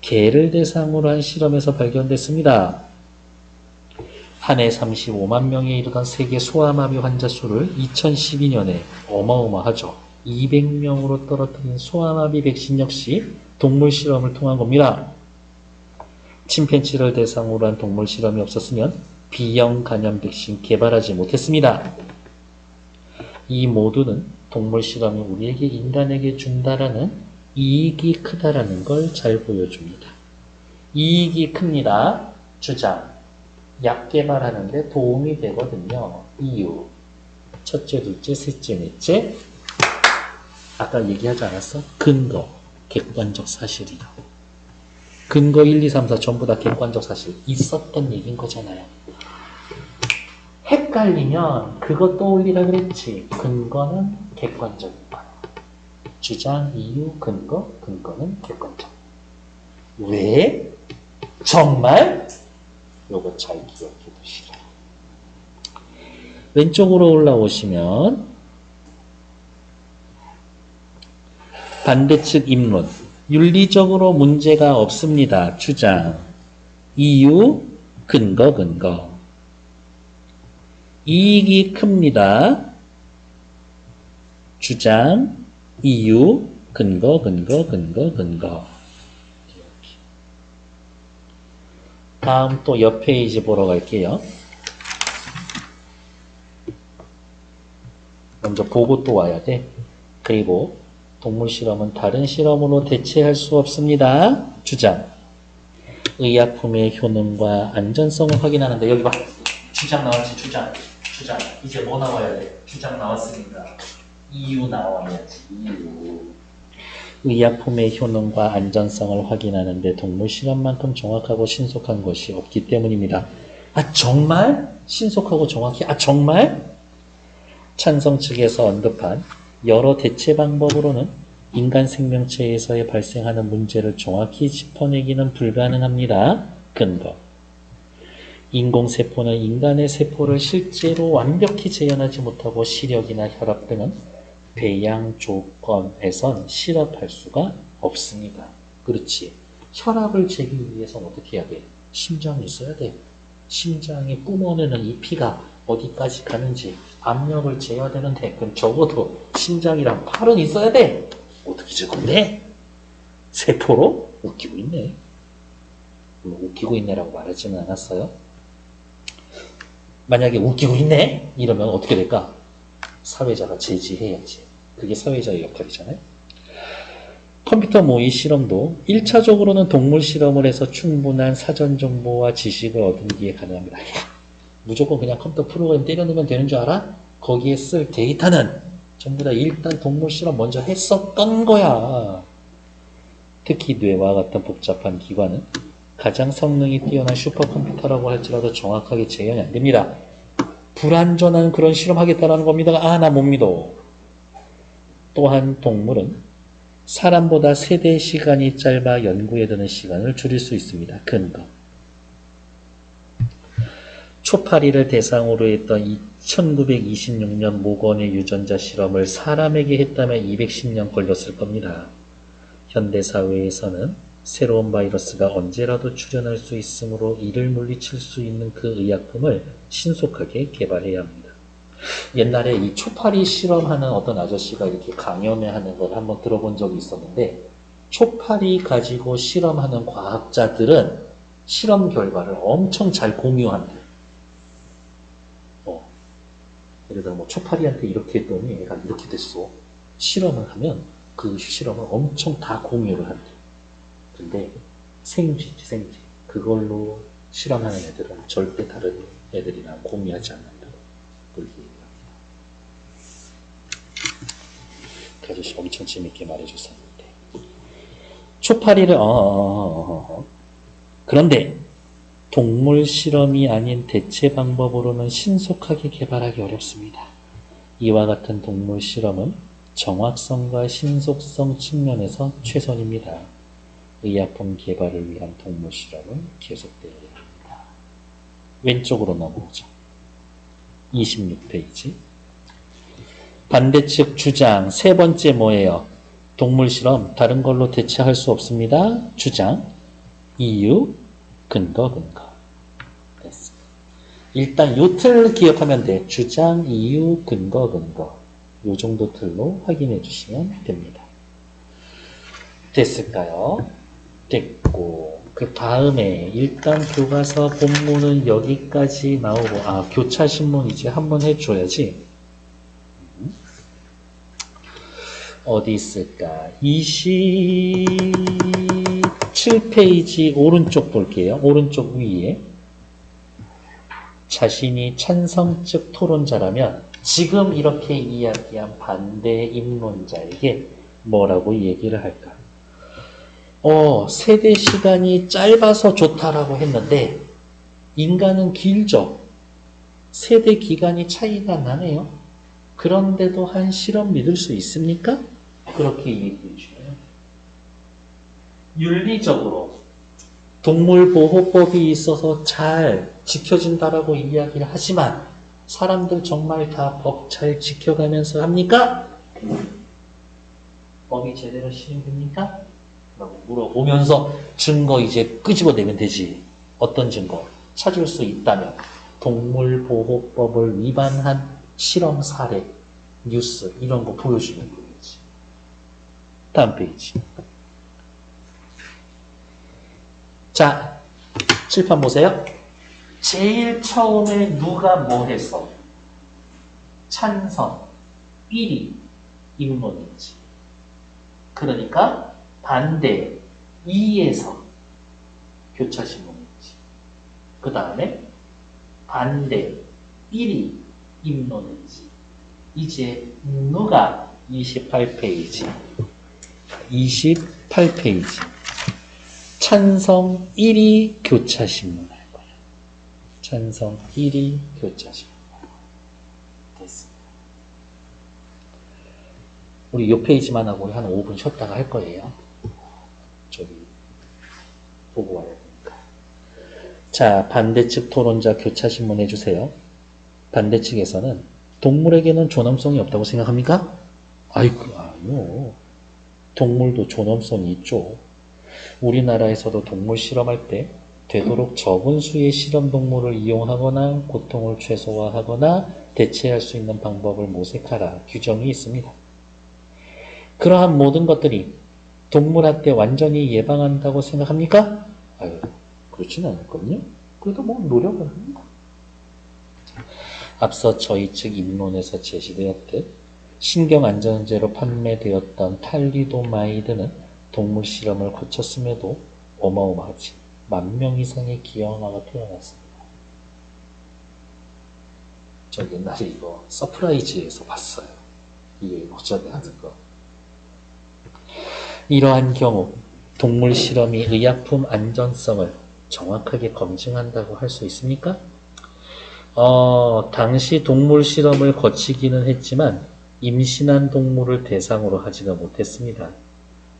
개를 대상으로 한 실험에서 발견됐습니다. 한 해 35만 명에 이르던 세계 소아마비 환자 수를 2012년에 어마어마하죠. 200명으로 떨어뜨린 소아마비 백신 역시 동물 실험을 통한 겁니다. 침팬지를 대상으로 한 동물 실험이 없었으면 B형 간염 백신 개발하지 못했습니다. 이 모두는 동물 실험이 우리에게 인간에게 준다라는 이익이 크다라는 걸 잘 보여줍니다. 이익이 큽니다. 주장. 약 개발하는데 도움이 되거든요. 이유. 첫째, 둘째, 셋째, 넷째. 아까 얘기하지 않았어? 근거. 객관적 사실이다. 근거 1, 2, 3, 4 전부 다 객관적 사실. 있었던 얘기인 거잖아요. 헷갈리면 그거 떠올리라 그랬지. 근거는 객관적인 거야. 주장, 이유, 근거, 근거는 객관적. 왜? 정말? 요거 잘 기억해 두시라. 왼쪽으로 올라오시면 반대측 입론. 윤리적으로 문제가 없습니다. 주장, 이유, 근거. 이익이 큽니다. 주장, 이유, 근거. 다음 또 옆 페이지 보러 갈게요. 먼저 보고 또 와야 돼. 그리고 동물 실험은 다른 실험으로 대체할 수 없습니다. 주장. 의약품의 효능과 안전성을 확인하는데 여기 봐. 주장 나왔지, 주장. 이제 뭐 나와야 돼? 주장 나왔으니까 이유 나와야지. 이유. 의약품의 효능과 안전성을 확인하는데 동물 실험만큼 정확하고 신속한 것이 없기 때문입니다. 아 정말? 신속하고 정확히? 아 정말? 찬성 측에서 언급한 여러 대체 방법으로는 인간 생명체에서 발생하는 문제를 정확히 짚어내기는 불가능합니다. 근거. 인공세포는 인간의 세포를 실제로 완벽히 재현하지 못하고 시력이나 혈압 등은 배양 조건에선 실험할 수가 없습니다. 그렇지. 혈압을 재기 위해서는 어떻게 해야 돼? 심장이 있어야 돼. 심장이 뿜어내는 이 피가 어디까지 가는지 압력을 재야 되는데 그럼 적어도 심장이랑 팔은 있어야 돼. 어떻게 적었네? 세포로? 웃기고 있네. 웃기고 있네라고 말하지는 않았어요. 만약에 웃기고 있네? 이러면 어떻게 될까? 사회자가 제지해야지. 그게 사회자의 역할이잖아요. 컴퓨터 모의 실험도 1차적으로는 동물 실험을 해서 충분한 사전 정보와 지식을 얻은 뒤에 가능합니다. 무조건 그냥 컴퓨터 프로그램 때려넣으면 되는 줄 알아? 거기에 쓸 데이터는 전부 다 일단 동물 실험 먼저 했었던 거야. 특히 뇌와 같은 복잡한 기관은 가장 성능이 뛰어난 슈퍼컴퓨터라고 할지라도 정확하게 재현이 안 됩니다. 불완전한 그런 실험하겠다라는 겁니다. 아, 나 못 믿어. 또한 동물은 사람보다 세대 시간이 짧아 연구에 드는 시간을 줄일 수 있습니다. 근거. 초파리를 대상으로 했던 1926년 모건의 유전자 실험을 사람에게 했다면 210년 걸렸을 겁니다. 현대사회에서는 새로운 바이러스가 언제라도 출현할 수 있으므로 이를 물리칠 수 있는 그 의약품을 신속하게 개발해야 합니다. 옛날에 이 초파리 실험하는 어떤 아저씨가 이렇게 강연회 하는 걸 한번 들어본 적이 있었는데, 초파리 가지고 실험하는 과학자들은 실험 결과를 엄청 잘 공유한대요. 예를 들어 뭐 초파리한테 이렇게 했더니 얘가 이렇게 됐어. 실험을 하면 그 실험을 엄청 다 공유를 한대요. 근데 생쥐. 그걸로 실험하는 애들은 절대 다른 애들이랑 공유하지 않는다고 그렇게 얘기합니다. 그 아저씨 엄청 재밌게 말해줬었는데. 초파리를 그런데 동물 실험이 아닌 대체 방법으로는 신속하게 개발하기 어렵습니다. 이와 같은 동물 실험은 정확성과 신속성 측면에서 최선입니다. 의약품 개발을 위한 동물 실험은 계속되어야 합니다. 왼쪽으로 넘어오죠. 26페이지. 반대측 주장. 세 번째 뭐예요? 동물 실험. 다른 걸로 대체할 수 없습니다. 주장. 이유. 근거. 됐어. 일단 요 틀 기억하면 돼. 주장, 이유, 근거. 요 정도 틀로 확인해 주시면 됩니다. 됐을까요? 됐고. 그 다음에 일단 교과서 본문은 여기까지 나오고, 교차신문 이제 한번 해줘야지. 어디 있을까? 27페이지 오른쪽 볼게요. 오른쪽 위에. 자신이 찬성측 토론자라면 지금 이렇게 이야기한 반대 입론자에게 뭐라고 얘기를 할까? 세대 시간이 짧아서 좋다라고 했는데 인간은 길죠. 세대 기간이 차이가 나네요. 그런데도 한 실험 믿을 수 있습니까? 그렇게 얘기해 주셔요. 윤리적으로 동물보호법이 있어서 잘 지켜진다라고 이야기를 하지만 사람들 정말 다 법 잘 지켜가면서 합니까? 법이 제대로 시행됩니까? 라고 물어보면서 증거 이제 끄집어내면 되지. 어떤 증거? 찾을 수 있다면 동물보호법을 위반한 실험 사례, 뉴스 이런 거 보여주면 되겠지. 다음 페이지. 자, 칠판 보세요. 제일 처음에 누가 뭐 해서 찬성 1위 입론이지. 그러니까 반대 2에서 교차신문이지. 그 다음에 반대 1위 입론이지. 이제 누가 28페이지 찬성 1위 교차신문 할 거야. 찬성 1위 교차신문. 됐습니다. 우리 요 페이지만 하고 한 5분 쉬었다가 할 거예요. 저기 보고 와야 되니까. 자, 반대측 토론자 교차신문 해주세요. 반대측에서는 동물에게는 존엄성이 없다고 생각합니까? 아니요. 동물도 존엄성이 있죠. 우리나라에서도 동물 실험할 때 되도록 적은 수의 실험 동물을 이용하거나 고통을 최소화하거나 대체할 수 있는 방법을 모색하라 규정이 있습니다. 그러한 모든 것들이 동물한테 완전히 예방한다고 생각합니까? 그렇지는 않을걸요? 그래도 뭐 노력을 합니다. 앞서 저희 측 입론에서 제시되었듯 신경안전제로 판매되었던 탈리도마이드는 동물 실험을 거쳤음에도 어마어마하지 10,000명 이상의 기형아가 태어났습니다. 저 옛날에 이거 서프라이즈에서 봤어요. 이게 어쩌네 하는 거. 이러한 경우 동물 실험이 의약품 안전성을 정확하게 검증한다고 할 수 있습니까? 당시 동물 실험을 거치기는 했지만 임신한 동물을 대상으로 하지는 못했습니다.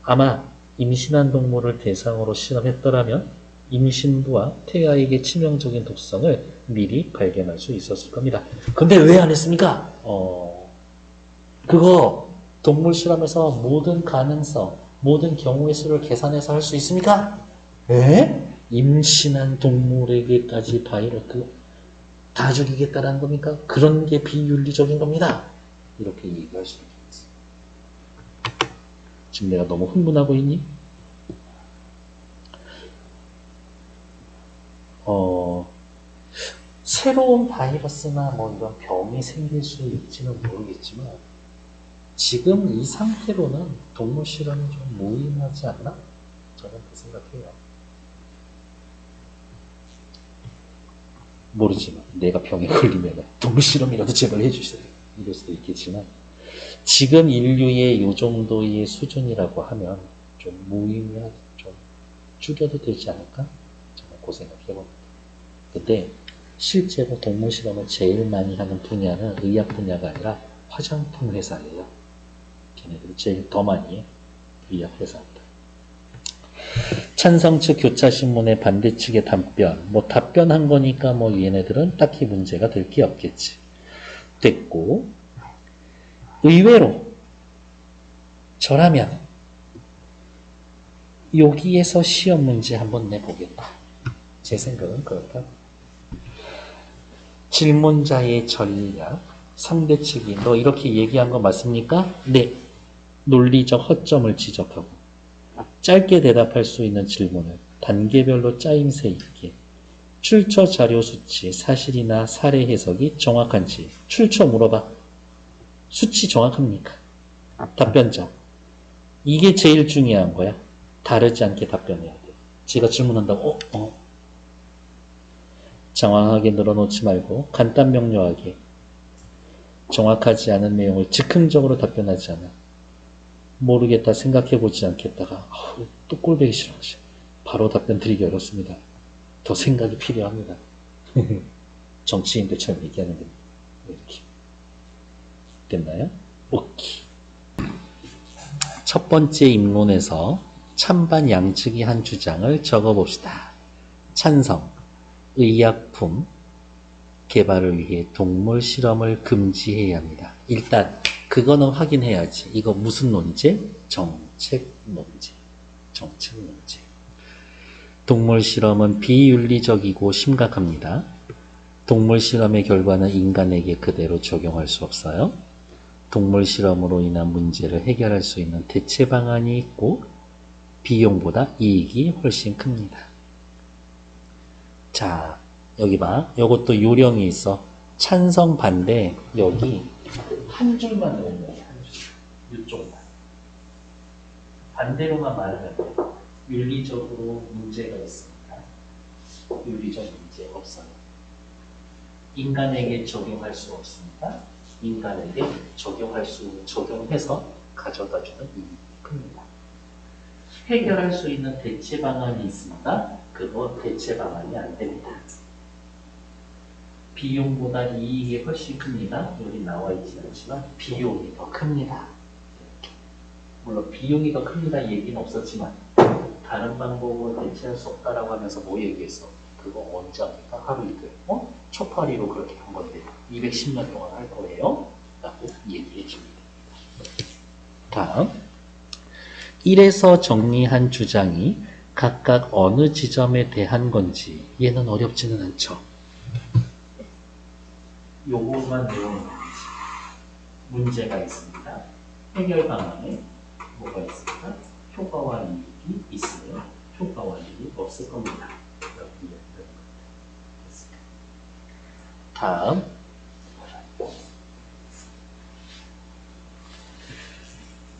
아마 임신한 동물을 대상으로 실험했더라면 임신부와 태아에게 치명적인 독성을 미리 발견할 수 있었을 겁니다. 근데 왜 안 했습니까? 그거 동물 실험에서 모든 가능성, 모든 경우의 수를 계산해서 할 수 있습니까? 임신한 동물에게까지 바이러스 다 죽이겠다라는 겁니까? 그런 게 비윤리적인 겁니다. 이렇게 얘기할 수 있겠습니다. 지금 내가 너무 흥분하고 있니? 새로운 바이러스나 뭐 이런 병이 생길 수 있지는 모르겠지만 지금 이 상태로는 동물 실험이 좀 무의미하지 않나? 저는 그 생각해요. 모르지만 내가 병에 걸리면 동물 실험이라도 제발 해주세요. 이럴 수도 있겠지만 지금 인류의 이 정도의 수준이라고 하면 좀 무의미하게 좀 줄여도 되지 않을까? 정말 그 생각해봅니다. 근데 실제로 동물 실험을 제일 많이 하는 분야는 의학 분야가 아니라 화장품 회사예요. 걔네들이 제일 더 많이 해. 의학 회사입니다. 찬성 측 교차신문의 반대 측의 답변. 답변한 거니까 얘네들은 딱히 문제가 될 게 없겠지. 됐고 의외로 저라면 여기에서 시험 문제 한번 내보겠다. 제 생각은 그렇다. 질문자의 전략, 상대 측이 너 이렇게 얘기한 거 맞습니까? 네. 논리적 허점을 지적하고 짧게 대답할 수 있는 질문을 단계별로 짜임새 있게 출처 자료 수치, 사실이나 사례 해석이 정확한지 출처 물어봐. 수치 정확합니까? 답변자. 이게 제일 중요한 거야. 다르지 않게 답변해야 돼. 제가 질문한다고 장황하게 늘어놓지 말고 간단 명료하게 정확하지 않은 내용을 즉흥적으로 답변하지 않아. 모르겠다 생각해보지 않겠다가 또 꼴보기 싫어하죠. 바로 답변 드리기 어렵습니다. 더 생각이 필요합니다. 정치인들처럼 얘기하는 겁니다. 이렇게 됐나요? 오케이. 첫 번째 입론에서 찬반 양측이 한 주장을 적어봅시다. 찬성, 의약품 개발을 위해 동물 실험을 금지해야 합니다. 일단 그거는 확인해야지. 이거 무슨 논제? 정책 논제. 정책 논제. 동물 실험은 비윤리적이고 심각합니다. 동물 실험의 결과는 인간에게 그대로 적용할 수 없어요. 동물 실험으로 인한 문제를 해결할 수 있는 대체 방안이 있고 비용보다 이익이 훨씬 큽니다. 자, 여기 봐. 이것도 요령이 있어. 찬성 반대 여기 한 줄만 넣으면 돼. 한 줄. 이쪽만. 반대로만 말하면 돼. 윤리적으로 문제가 있습니다. 윤리적 문제 없어요. 인간에게 적용할 수 없습니다. 인간에게 적용해서 가져다주는 이익이 큽니다. 해결할 수 있는 대체 방안이 있습니다. 그거 대체 방안이 안 됩니다. 비용보다 이익이 훨씬 큽니다. 여기 나와 있지 않지만 비용이 더 큽니다. 물론 비용이 더 큽니다 얘기는 없었지만 다른 방법으로 대체할 수 없다라고 하면서 뭐 얘기했어? 그거 언제 합니까? 하루 이틀. 초파리로 그렇게 한 건데 210년 동안 할 거예요. 라고 얘기해 줍니다. 다음 1에서 정리한 주장이 각각 어느 지점에 대한 건지 얘는 어렵지는 않죠. 요것만 외우는 거지. 문제가 있습니다. 해결 방안에 뭐가 있습니까? 효과와 이익이 있으면 효과와 이익이 없을 겁니다. 다음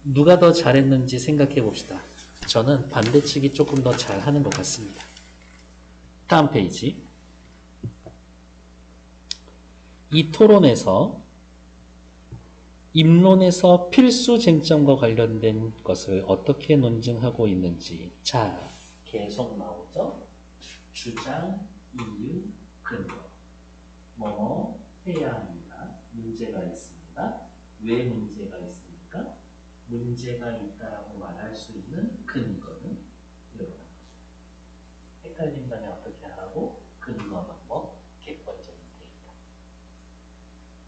누가 더 잘했는지 생각해 봅시다. 저는 반대측이 조금 더 잘하는 것 같습니다. 다음 페이지. 이 토론에서 입론에서 필수 쟁점과 관련된 것을 어떻게 논증하고 있는지 자 계속 나오죠. 주장, 이유, 근거 뭐 해야 합니다. 문제가 있습니다. 왜 문제가 있습니까? 문제가 있다라고 말할 수 있는 근거는 이런 거죠. 헷갈린다면 어떻게 하라고? 근거 방법, 객관적인 데이터.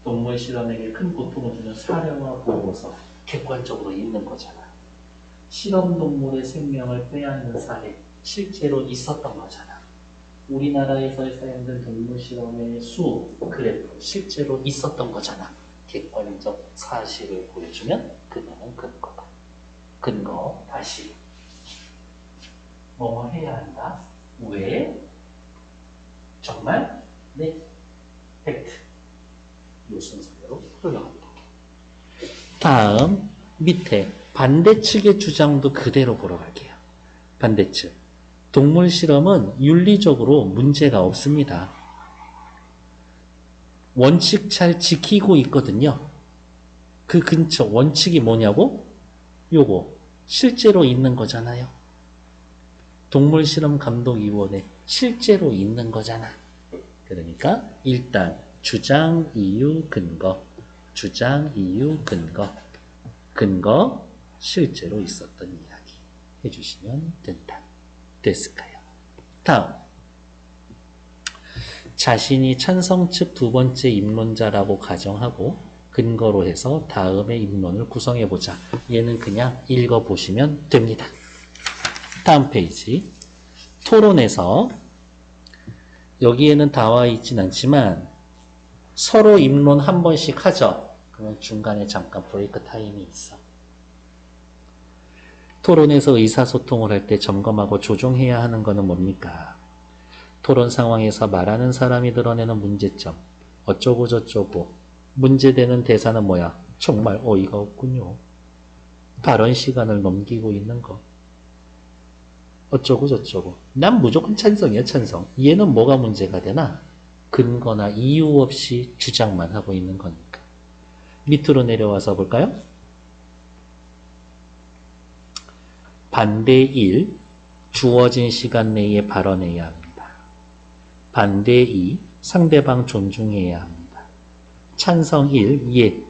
동물 실험에게 큰 고통을 주는 사례와 보고서 객관적으로 있는 거잖아. 실험 동물의 생명을 빼앗는 사례 실제로 있었던 거잖아. 우리나라에서 사용된 동물 실험의 수, 그래프 실제로 있었던 거잖아. 객관적 사실을 보여주면 그거는 근거다. 근거 다시 뭐뭐 해야 한다. 왜? 정말? 네. 팩트. 이 순서대로 흘러갑니다. 다음 밑에 반대측의 주장도 그대로 보러 갈게요. 반대측. 동물 실험은 윤리적으로 문제가 없습니다. 원칙 잘 지키고 있거든요. 그 근처 원칙이 뭐냐고? 요거 실제로 있는 거잖아요. 동물실험감독위원회 실제로 있는 거잖아. 그러니까 일단 주장, 이유, 근거 주장, 이유, 근거 실제로 있었던 이야기 해주시면 된다. 됐을까요? 다음 자신이 찬성 측 두 번째 입론자라고 가정하고 근거로 해서 다음의 입론을 구성해보자. 얘는 그냥 읽어보시면 됩니다. 다음 페이지. 토론에서 여기에는 다 와 있진 않지만 서로 입론 한 번씩 하죠. 그러면 중간에 잠깐 브레이크 타임이 있어. 토론에서 의사소통을 할 때 점검하고 조정해야 하는 것은 뭡니까? 토론 상황에서 말하는 사람이 드러내는 문제점. 어쩌고 저쩌고. 문제되는 대사는 뭐야? 정말 어이가 없군요. 발언 시간을 넘기고 있는 거. 어쩌고 저쩌고. 난 무조건 찬성이야, 찬성. 얘는 뭐가 문제가 되나? 근거나 이유 없이 주장만 하고 있는 거니까. 밑으로 내려와서 볼까요? 반대 1. 주어진 시간 내에 발언해야 합니다. 반대 2. 상대방 존중해야 합니다. 찬성 1. 예.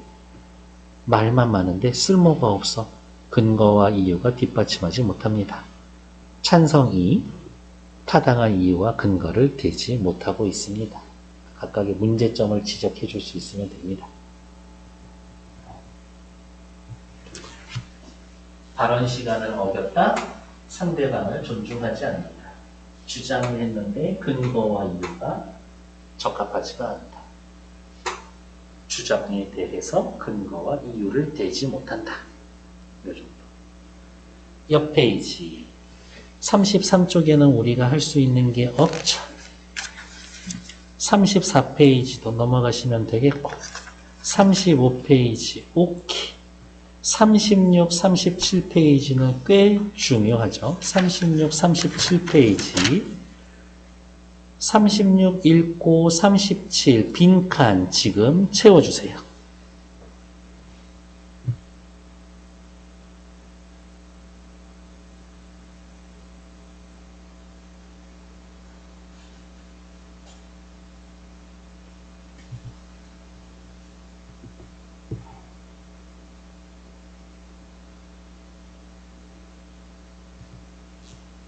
말만 많은데 쓸모가 없어. 근거와 이유가 뒷받침하지 못합니다. 찬성 2. 타당한 이유와 근거를 대지 못하고 있습니다. 각각의 문제점을 지적해 줄 수 있으면 됩니다. 발언 시간을 어겼다. 상대방을 존중하지 않는다. 주장을 했는데 근거와 이유가 적합하지가 않다. 주장에 대해서 근거와 이유를 대지 못한다. 이 정도. 옆 페이지 33쪽에는 우리가 할 수 있는 게 없죠. 34페이지도 넘어가시면 되겠고 35페이지 오케이. 36, 37페이지는 꽤 중요하죠. 36, 37페이지 36 읽고 37 빈칸 지금 채워주세요.